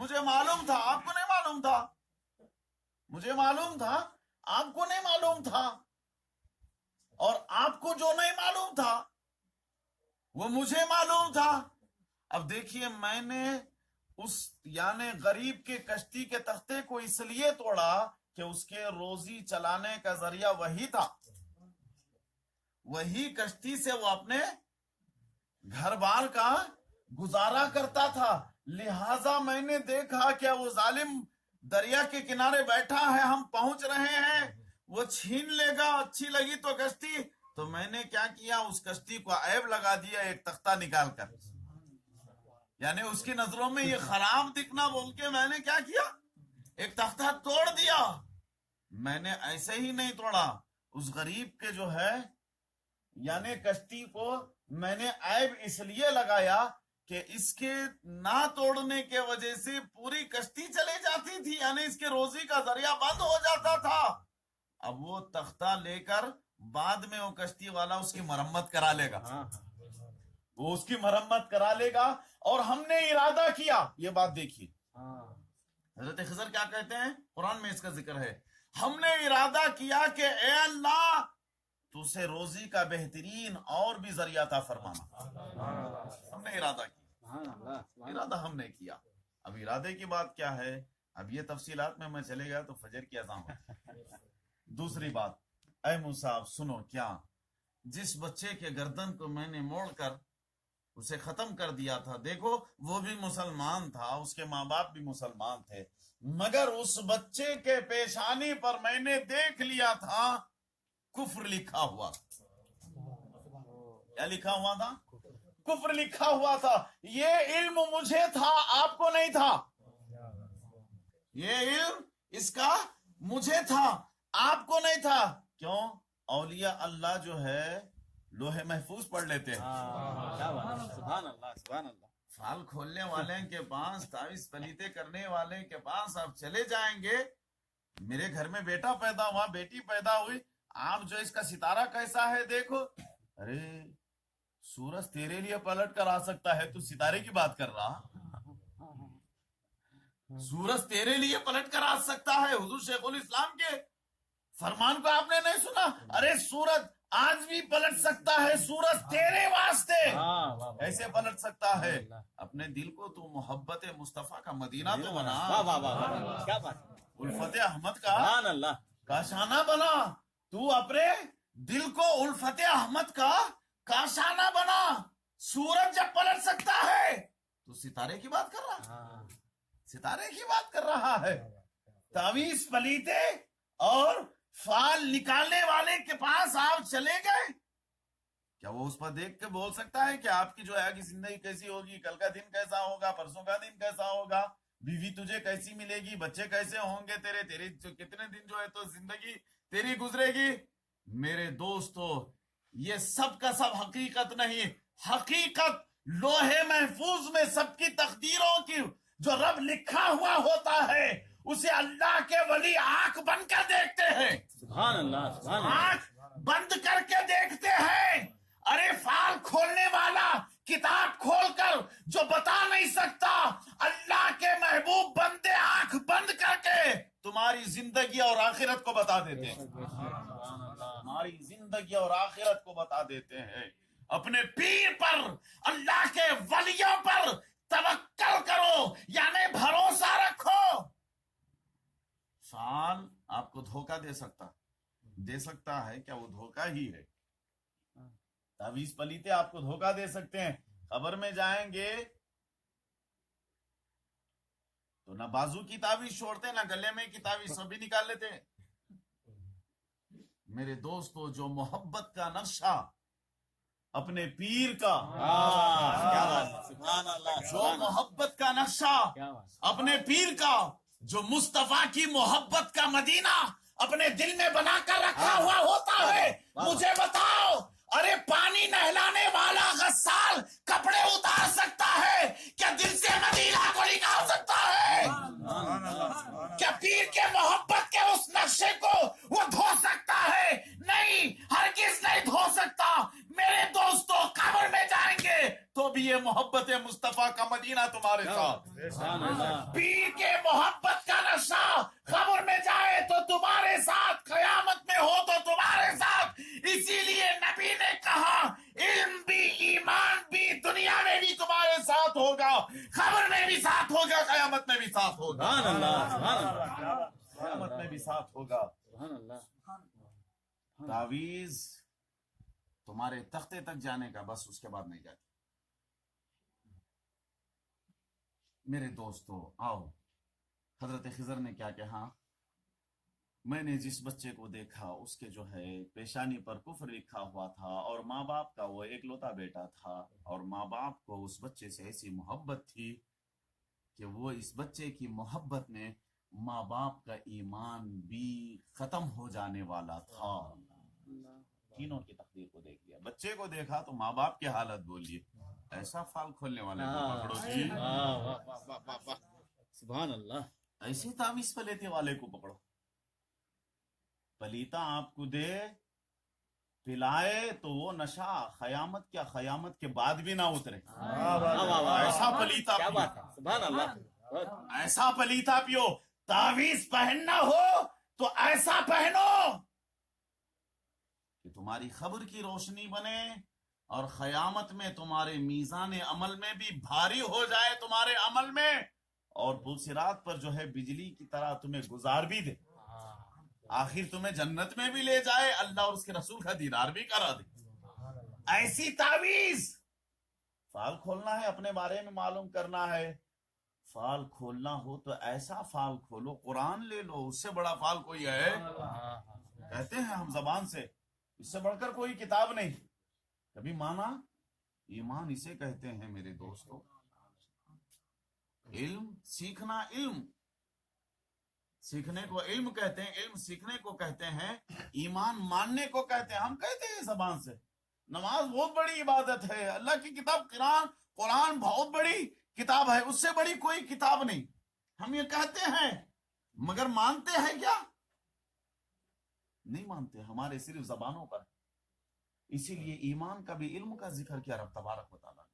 مجھے معلوم تھا آپ کو نہیں معلوم تھا، مجھے معلوم تھا آپ کو نہیں معلوم تھا، اور آپ کو جو نہیں معلوم تھا وہ مجھے معلوم تھا۔ اب دیکھیے میں نے اس یعنی غریب کے کشتی کے تختے کو اس لیے توڑا کہ اس کے روزی چلانے کا ذریعہ وہی تھا، وہی کشتی سے وہ اپنے گھر بار کا گزارا کرتا تھا۔ لہذا میں نے دیکھا کہ وہ ظالم دریا کے کنارے بیٹھا ہے، ہم پہنچ رہے ہیں، وہ چھین لے گا، اچھی لگی تو کشتی، تو میں نے کیا کیا، اس کشتی کو عیب لگا دیا ایک تختہ نکال کر، یعنی اس کی نظروں میں یہ خراب دکھنا بول کے میں نے کیا کیا، ایک تختہ توڑ دیا۔ میں نے ایسے ہی نہیں توڑا، اس غریب کے جو ہے یعنی کشتی کو میں نے عیب اس لیے لگایا کہ اس کے نہ توڑنے کے وجہ سے پوری کشتی چلے جاتی تھی، یعنی اس کے روزی کا ذریعہ بند ہو جاتا تھا۔ اب وہ تختہ لے کر بعد میں وہ کشتی والا اس کی مرمت کرا لے گا، وہ اس کی مرمت کرا لے گا۔ اور ہم نے ارادہ کیا، یہ بات دیکھیے حضرت خضر کیا کہتے ہیں، قرآن میں اس کا ذکر ہے، ہم نے ارادہ کیا کہ اے اللہ تو اسے روزی کا بہترین اور بھی ذریعہ عطا فرمانا۔ ہم نے ارادہ کیا، ارادہ ہم نے کیا۔ اب ارادے کی بات کیا ہے، اب یہ تفصیلات میں چلے گیا تو فجر کی اذان ہو۔ دوسری بات، اے موسیٰ سنو، کیا جس بچے کے گردن کو میں نے موڑ کر اسے ختم کر دیا تھا، دیکھو وہ بھی مسلمان تھا، اس کے ماں باپ بھی مسلمان تھے، مگر اس بچے کے پیشانی پر میں نے دیکھ لیا تھا کفر لکھا ہوا۔ کیا لکھا ہوا تھا؟ کفر لکھا ہوا تھا۔ یہ علم مجھے تھا، آپ کو نہیں تھا، یہ علم اس کا مجھے تھا، آپ کو نہیں تھا۔ کیوں؟ اولیاء اللہ جو ہے لوہے محفوظ پڑھ لیتے ہیں۔ سبحان اللہ سبحان اللہ۔ فال کھولنے والے کے پاس، تعویذ پلیتے کرنے والے کے پاس آپ چلے جائیں گے، میرے گھر میں بیٹا پیدا ہوا، بیٹی پیدا ہوئی، آپ جو اس کا ستارہ کیسا ہے دیکھو، ارے سورج تیرے لیے پلٹ کر آ سکتا ہے، تو ستارے کی بات کر رہا، سورج تیرے لیے پلٹ کر آ سکتا ہے۔ حضور شیخ الاسلام کے فرمان کو آپ نے نہیں سنا، ارے سورج آج بھی پلٹ سکتا ہے، سورج تیرے واسطے ایسے پلٹ سکتا ہے۔ اپنے دل کو تو محبت مصطفیٰ کا مدینہ تو بنا، الفت احمد کا شانہ بنا، تو اپنے دل کو الفت احمد کا کاشانہ بنا۔ سورج جب پلٹ سکتا ہے تو ستارے کی بات کر رہا، ستارے کی بات کر رہا ہے۔ تعویذ پلیتے اور فال نکالنے والے کے پاس آپ چلے گئے، کیا وہ اس پر دیکھ کے بول سکتا ہے کہ آپ کی جو ہے آگے زندگی کیسی ہوگی، کل کا دن کیسا ہوگا، پرسوں کا دن کیسا ہوگا، بیوی تجھے کیسی ملے گی، بچے کیسے ہوں گے تیرے کتنے دن جو ہے تو زندگی تیری گزرے گی؟ میرے دوستو، یہ سب کا سب حقیقت نہیں، حقیقت لوہے محفوظ میں سب کی تقدیروں کی جو رب لکھا ہوا ہوتا ہے اسے اللہ کے ولی آنکھ بند کر دیکھتے ہیں، سبحان اللہ سبحان اللہ۔ آنکھ بند کر کے دیکھتے ہیں۔ ارے فال کھولنے والا کتاب کھول کر جو بتا نہیں سکتا، اللہ کے محبوب بندے آنکھ بند کر کے تمہاری زندگی اور آخرت کو بتا دیتے ہیں، تمہاری زندگی اور آخرت کو بتا دیتے ہیں۔ اپنے پیر پر، اللہ کے ولیوں پر توکل کرو، یعنی بھروسہ رکھو۔ فال آپ کو دھوکہ دے سکتا ہے، کیا وہ دھوکہ ہی ہے؟ تعویذ پلیتے آپ کو دھوکہ دے سکتے ہیں، قبر میں جائیں گے تو نہ بازو کی تعویذ چھوڑتے، نہ گلے میں کی تعویذ، سب بھی نکال لیتے۔ میرے دوستو، جو محبت کا نقشہ اپنے پیر کا، جو محبت کا نقشہ اپنے پیر کا، جو مصطفیٰ کی محبت کا مدینہ اپنے دل میں بنا کر رکھا ہوا ہوتا ہے، مجھے بتاؤ، ارے پانی نہلانے والا غسال کپڑے اتار سکتا ہے، کیا دل سے مدینہ کو نکال سکتا ہے؟ کیا پیر کے محبت کے اس نقشے کو وہ دھو سکتا ہے؟ نہیں، ہرگز نہیں دھو سکتا۔ میرے دوستو، قبر میں جائیں گے تو بھی لیے محبت مصطفیٰ کا مدینہ تمہارے ساتھ، سبحان اللہ پیر کے محبت کا نشہ قبر میں جائے تو تمہارے ساتھ، قیامت میں ہو تو تمہارے ساتھ. اسی لیے نبی نے کہا علم بھی ایمان بھی دنیا میں بھی تمہارے ساتھ ہوگا، قبر میں بھی ساتھ ہوگا، قیامت میں بھی ساتھ ہوگا. سبحان اللہ سبحان اللہ قیامت میں بھی ساتھ ہوگا. سبحان اللہ. تعویذ تمہارے تختے تک جانے کا، بس اس کے بعد نہیں جاتی. میرے دوستو آؤ، حضرت خضر نے کیا کہا؟ میں نے جس بچے کو دیکھا اس کے جو ہے پیشانی پر کفر لکھا ہوا تھا، اور ماں باپ کا وہ ایکلوتا بیٹا تھا، اور ماں باپ کو اس بچے سے ایسی محبت تھی کہ وہ اس بچے کی محبت میں ماں باپ کا ایمان بھی ختم ہو جانے والا تھا. تینوں کی تقدیر کو دیکھ لیا. بچے کو دیکھا تو ماں باپ کی حالت بولیے، ایسا فال کھولنے والے کو پکڑو جی، سبحان اللہ. ایسے تعویذ پلیتے والے کو پکڑو. پلیتا آپ کو دے پلائے تو وہ نشہ قیامت کیا قیامت کے بعد بھی نہ اترے. ایسا پلیتا کیا پیو، بات ہے. سبحان اللہ. ایسا پلیتا پیو. تعویذ پہننا ہو تو ایسا پہنو کہ تمہاری خبر کی روشنی بنے، اور قیامت میں تمہارے میزان عمل میں بھی بھاری ہو جائے تمہارے عمل میں، اور پلسرات پر جو ہے بجلی کی طرح تمہیں گزار بھی دے، آخر تمہیں جنت میں بھی لے جائے، اللہ اور اس کے رسول کا دیدار بھی کرا دے. ایسی تعویذ. فال کھولنا ہے، اپنے بارے میں معلوم کرنا ہے. فال کھولنا ہو تو ایسا فال کھولو، قرآن لے لو، اس سے بڑا فال کوئی ہے؟ کہتے ہیں ہم زبان سے، اس سے بڑھ کر کوئی کتاب نہیں. کبھی مانا؟ ایمان اسے کہتے ہیں میرے دوستو. علم سیکھنا، علم سیکھنے کو علم کہتے ہیں، علم سیکھنے کو کہتے ہیں، ایمان ماننے کو کہتے ہیں. ہم کہتے ہیں زبان سے نماز بہت بڑی عبادت ہے، اللہ کی کتاب قرآن بہت بڑی کتاب ہے، اس سے بڑی کوئی کتاب نہیں. ہم یہ کہتے ہیں مگر مانتے ہیں کیا؟ نہیں مانتے، ہمارے صرف زبانوں پر. اسی لیے ایمان کا بھی علم کا ذکر کیا رب تبارک و تعالیٰ نے.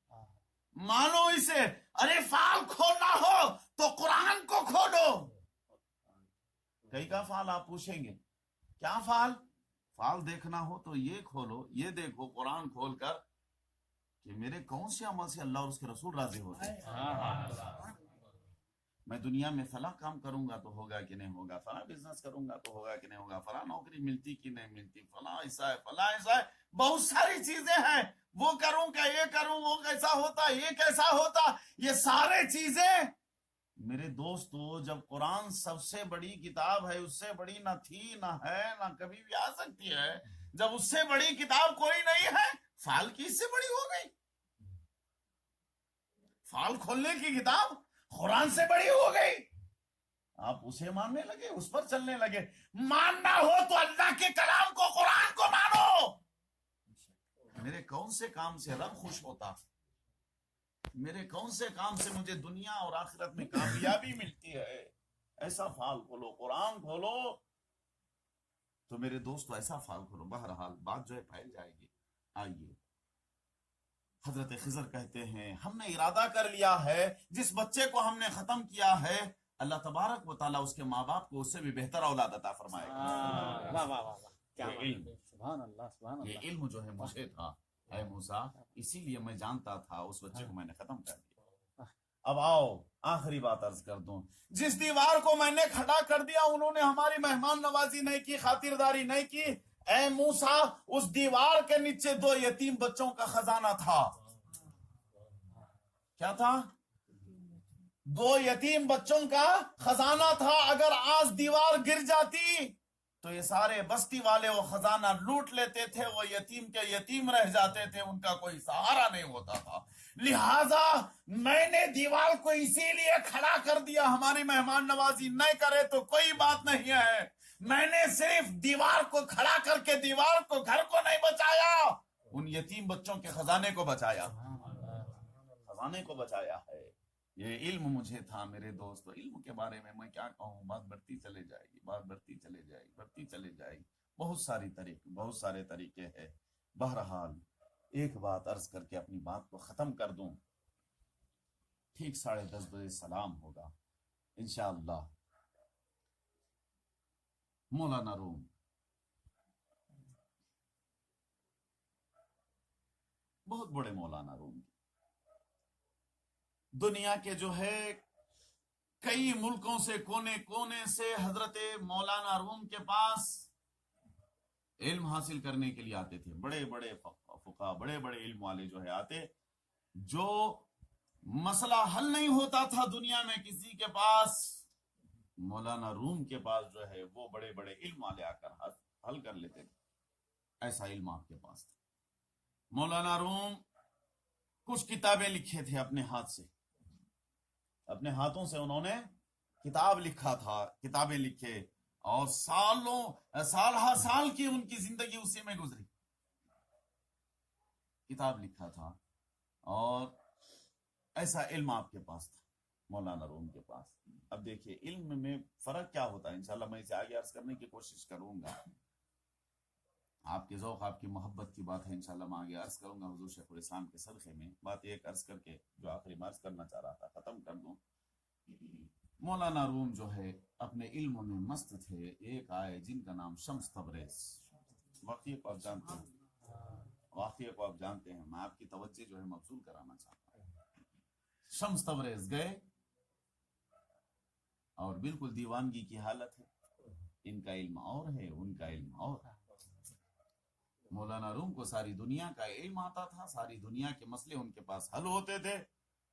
مانو اسے. ارے فال کھولنا ہو تو قرآن کو کھولو. کئی کا فال آپ پوچھیں گے کیا فال؟ فال دیکھنا ہو تو یہ کھولو، یہ دیکھو قرآن کھول کر کہ میرے کون سے عمل سے اللہ اور اس کے رسول راضی ہوتے ہیں. میں دنیا میں فلاں کام کروں گا تو ہوگا کہ نہیں ہوگا، فلاں بزنس کروں گا تو ہوگا کہ نہیں ہوگا، فلاں نوکری ملتی کہ نہیں ملتی، فلاں ایسا ہے فلاں ایسا ہے، بہت ساری چیزیں ہیں. وہ کروں کیا، یہ کروں، وہ کیسا ہوتا، یہ کیسا ہوتا. یہ سارے چیزیں میرے دوستو، جب قرآن سب سے بڑی کتاب ہے، اس سے بڑی نہ تھی نہ ہے نہ کبھی بھی آ سکتی ہے، جب اس سے بڑی کتاب کوئی نہیں ہے، فال کی اس سے بڑی ہو گئی. فال کھولنے کی کتاب قرآن سے بڑی ہو گئی. آپ اسے ماننے لگے، اس پر چلنے لگے. ماننا ہو تو اللہ کے کلام کو، قرآن کو مانو. میرے کون سے کام سے رب خوش ہوتا، میرے کون سے کام سے مجھے دنیا اور آخرت میں کامیابی ملتی ہے، ایسا فال کھولو، قرآن کھولو. تو میرے دوستو ایسا فال کھولو. بہرحال بات جو ہے پھیل جائے گی. آئیے، حضرت خضر کہتے ہیں ہم نے ارادہ کر لیا ہے، جس بچے کو ہم نے ختم کیا ہے، اللہ تبارک و تعالیٰ اس کے ماں باپ کو اس سے بھی بہتر اولاد عطا فرمائے گا. واہ واہ واہ. کیا یہ علم، سبحان اللہ سبحان یہ اللہ. علم جو ہے مجھے تھا اے موسیٰ، اسی لیے میں جانتا تھا اس بچے کو میں نے ختم کر دیا. اب آؤ آخری بات عرض کر دوں. جس دیوار کو میں نے کھڑا کر دیا، انہوں نے ہماری مہمان نوازی نہیں کی، خاطرداری نہیں کی. اے موسیٰ، اس دیوار کے نیچے 2 یتیم بچوں کا خزانہ تھا. کیا تھا؟ 2 یتیم بچوں کا خزانہ تھا. اگر آج دیوار گر جاتی تو یہ سارے بستی والے وہ خزانہ لوٹ لیتے تھے، وہ یتیم کے یتیم رہ جاتے تھے، ان کا کوئی سہارا نہیں ہوتا تھا. لہذا میں نے دیوار کو اسی لیے کھڑا کر دیا. ہماری مہمان نوازی نہیں کرے تو کوئی بات نہیں ہے، میں نے صرف دیوار کو کھڑا کر کے دیوار کو، گھر کو نہیں بچایا، ان یتیم بچوں کے خزانے کو بچایا، خزانے کو بچایا ہے. یہ علم مجھے تھا میرے دوستو. علم کے بارے میں کیا کہوں، بات بڑھتی چلے جائے گی، بات بڑھتی چلے جائے گی، بڑھتی چلے جائے گی. بہت سارے طریقے ہیں. بہرحال ایک بات عرض کر کے اپنی بات کو ختم کر دوں. ٹھیک 10:30 بجے سلام ہوگا انشاءاللہ. مولانا روم بہت بڑے مولانا روم دنیا کے جو ہے کئی ملکوں سے کونے کونے سے حضرت مولانا روم کے پاس علم حاصل کرنے کے لیے آتے تھے. بڑے بڑے فقہ بڑے بڑے علم والے جو ہے آتے. جو مسئلہ حل نہیں ہوتا تھا دنیا میں کسی کے پاس، مولانا روم کے پاس جو ہے وہ بڑے بڑے علم والے آ کر حل کر لیتے تھے. ایسا علم آپ کے پاس تھا. مولانا روم کچھ کتابیں لکھے تھے اپنے ہاتھ سے، اپنے ہاتھوں سے انہوں نے کتاب لکھا تھا، کتابیں لکھے، اور سال کی ان کی زندگی اسی میں گزری. کتاب لکھا تھا اور ایسا علم آپ کے پاس تھا مولانا روم کے پاس. اب دیکھیے علم میں فرق کیا ہوتا ہے، انشاءاللہ میں اسے آگے عرض کرنے کی کوشش کروں گا. آپ کے ذوق آپ کی محبت کی بات ہے، انشاءاللہ میں آگے عرض کروں گا. حضور شیخ الاسلام کے صدقے میں بات ایک عرض کر کے جو آخری میں عرض کرنا چاہ رہا تھا ختم کر دوں. مولانا روم جو ہے اپنے علم میں مست تھے. ایک آئے جن کا نام شمس تبریز، واقعے کو آپ جانتے ہیں، میں آپ کی توجہ جو ہے مبذول کرانا چاہتا ہوں. شمس تبریز گئے اور بالکل دیوانگی کی حالت ہے. ان کا علم اور ہے، ان کا علم اور ہے. مولانا روم کو ساری دنیا کا علم آتا تھا، ساری دنیا کے مسئلے ان کے پاس حل ہوتے تھے،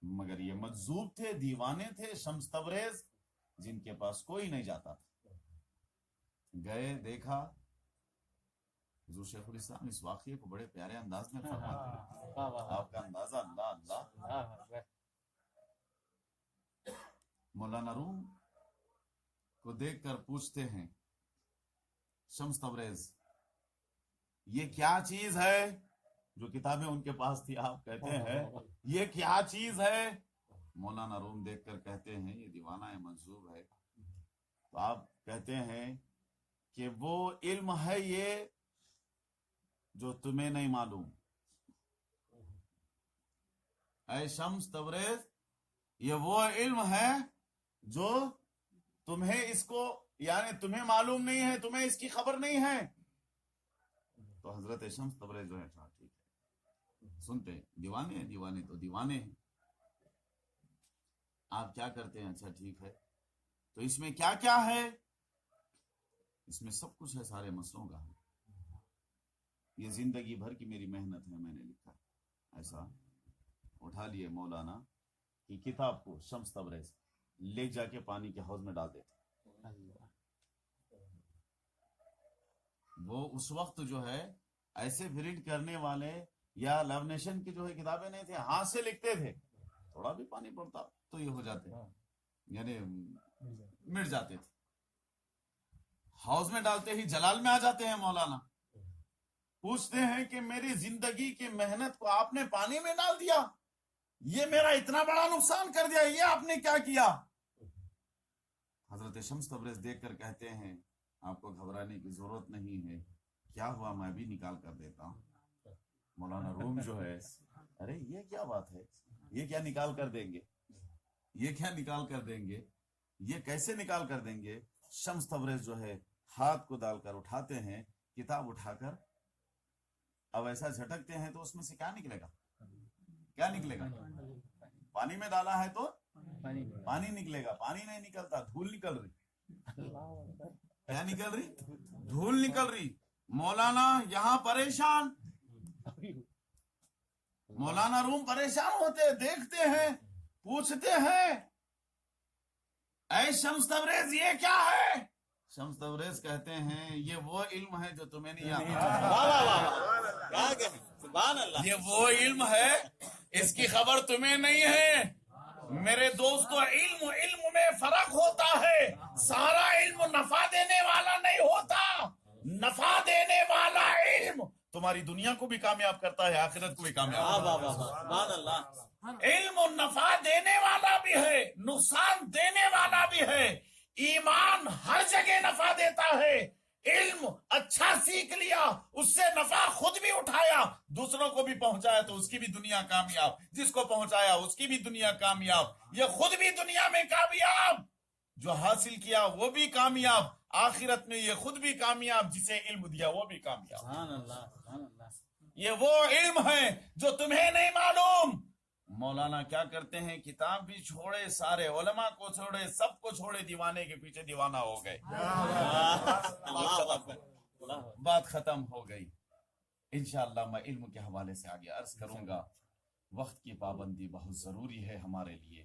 مگر یہ مجذوب تھے، دیوانے تھے. شمس تبریز جن کے پاس کوئی نہیں جاتا تھا. گئے، دیکھا. حضور شیخ الاسلام اس واقعے کو بڑے پیارے انداز میں فرماتے ہیں. آپ کا اندازہ اللہ اللہ. مولانا روم کو دیکھ کر پوچھتے ہیں شمس تبریز یہ کیا چیز ہے جو کتابیں ان کے پاس تھی، آپ کہتے ہیں یہ کیا چیز ہے. مولانا روم دیکھ کر کہتے ہیں یہ دیوانہ ہے، منصوب ہے. تو آپ کہتے ہیں کہ وہ علم ہے یہ جو تمہیں نہیں معلوم. اے شمس تبریز یہ وہ علم ہے جو تمہیں اس کو یعنی تمہیں معلوم نہیں ہے، تمہیں اس کی خبر نہیں ہے. تو حضرت شمس تبریز جو ہے ٹھیک ہے سنتے ہیں، دیوانے تو دیوانے ہیں. آپ کیا کرتے ہیں؟ اچھا ٹھیک ہے، تو اس میں کیا کیا ہے؟ اس میں سب کچھ ہے، سارے مسئلوں کا ہے. یہ زندگی بھر کی میری محنت ہے، میں نے لکھا. ایسا اٹھا لیے مولانا کی کتاب کو شمس تبریز لے جا کے پانی کے حوض میں ڈال دیتے. وہ اس وقت جو ہے ایسے پرنٹ کرنے والے یا لیمینیشن کی جو ہے کتابیں نہیں تھے، ہاتھ سے لکھتے تھے. تھوڑا بھی پانی پڑتا تو یہ ہو جاتے، یعنی مٹ جاتے تھے. حوض میں ڈالتے ہی جلال میں آ جاتے ہیں مولانا. پوچھتے ہیں کہ میری زندگی کی محنت کو آپ نے پانی میں ڈال دیا، یہ میرا اتنا بڑا نقصان کر دیا، یہ آپ نے کیا کیا؟ حضرت شمس تبریز دیکھ کر کہتے ہیں آپ کو گھبرانے کی ضرورت نہیں ہے، کیا ہوا میں بھی نکال کر دیتا ہوں. مولانا روم جو ہے ارے یہ کیا بات ہے، یہ کیا نکال کر دیں گے، یہ کیا نکال کر دیں گے، یہ کیسے نکال کر دیں گے؟ شمس تبریز جو ہے ہاتھ کو ڈال کر اٹھاتے ہیں، کتاب اٹھا کر اب ایسا جھٹکتے ہیں تو اس میں سے کیا نکلے گا؟ کیا نکلے گا؟ پانی میں ڈالا ہے تو پانی نکلے گا. پانی نہیں نکلتا، دھول نکل رہی. کیا نکل رہی؟ دھول نکل رہی. مولانا یہاں پریشان، مولانا روم پریشان ہوتے، دیکھتے ہیں، پوچھتے ہیں اے شمس تبریز یہ کیا ہے؟ شمس تبریز کہتے ہیں یہ وہ علم ہے جو تمہیں نہیں آتا. یہ وہ علم ہے، اس کی خبر تمہیں نہیں ہے. میرے دوستو علم میں فرق ہوتا ہے. سارا علم نفع دینے والا نہیں ہوتا. نفع دینے والا علم تمہاری دنیا کو بھی کامیاب کرتا ہے، آخرت کو بھی کامیاب کرتا ہے. علم نفع دینے والا بھی ہے، نقصان دینے والا بھی ہے. ایمان ہر جگہ نفع دیتا ہے، علم اچھا سیکھ لیا، اس سے نفع خود بھی اٹھایا، دوسروں کو بھی پہنچایا تو اس کی بھی دنیا کامیاب، جس کو پہنچایا اس کی بھی دنیا کامیاب، یہ خود بھی دنیا میں کامیاب، جو حاصل کیا وہ بھی کامیاب، آخرت میں یہ خود بھی کامیاب، جسے علم دیا وہ بھی کامیاب۔ سبحان اللہ سبحان اللہ۔ یہ وہ علم ہے جو تمہیں نہیں معلوم۔ مولانا کیا کرتے ہیں، کتاب بھی چھوڑے، سارے علماء کو چھوڑے، سب کو چھوڑے، دیوانے کے پیچھے دیوانہ ہو گئے، بات ختم ہو گئی۔ انشاءاللہ میں علم کے حوالے سے آگے عرض کروں گا۔ وقت کی پابندی بہت ضروری ہے ہمارے لیے۔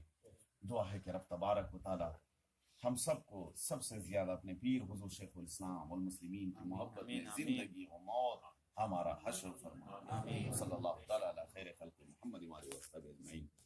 دعا ہے کہ رب تبارک و تعالی ہم سب کو سب سے زیادہ اپنے پیر حضور شیخ الاسلام والمسلمین کی محبت میں زندگی و موت ہمارا حشر فرما۔ صلی اللہ تعالی علی خیر خلق محمد و آلہ وصحبہ اجمعین۔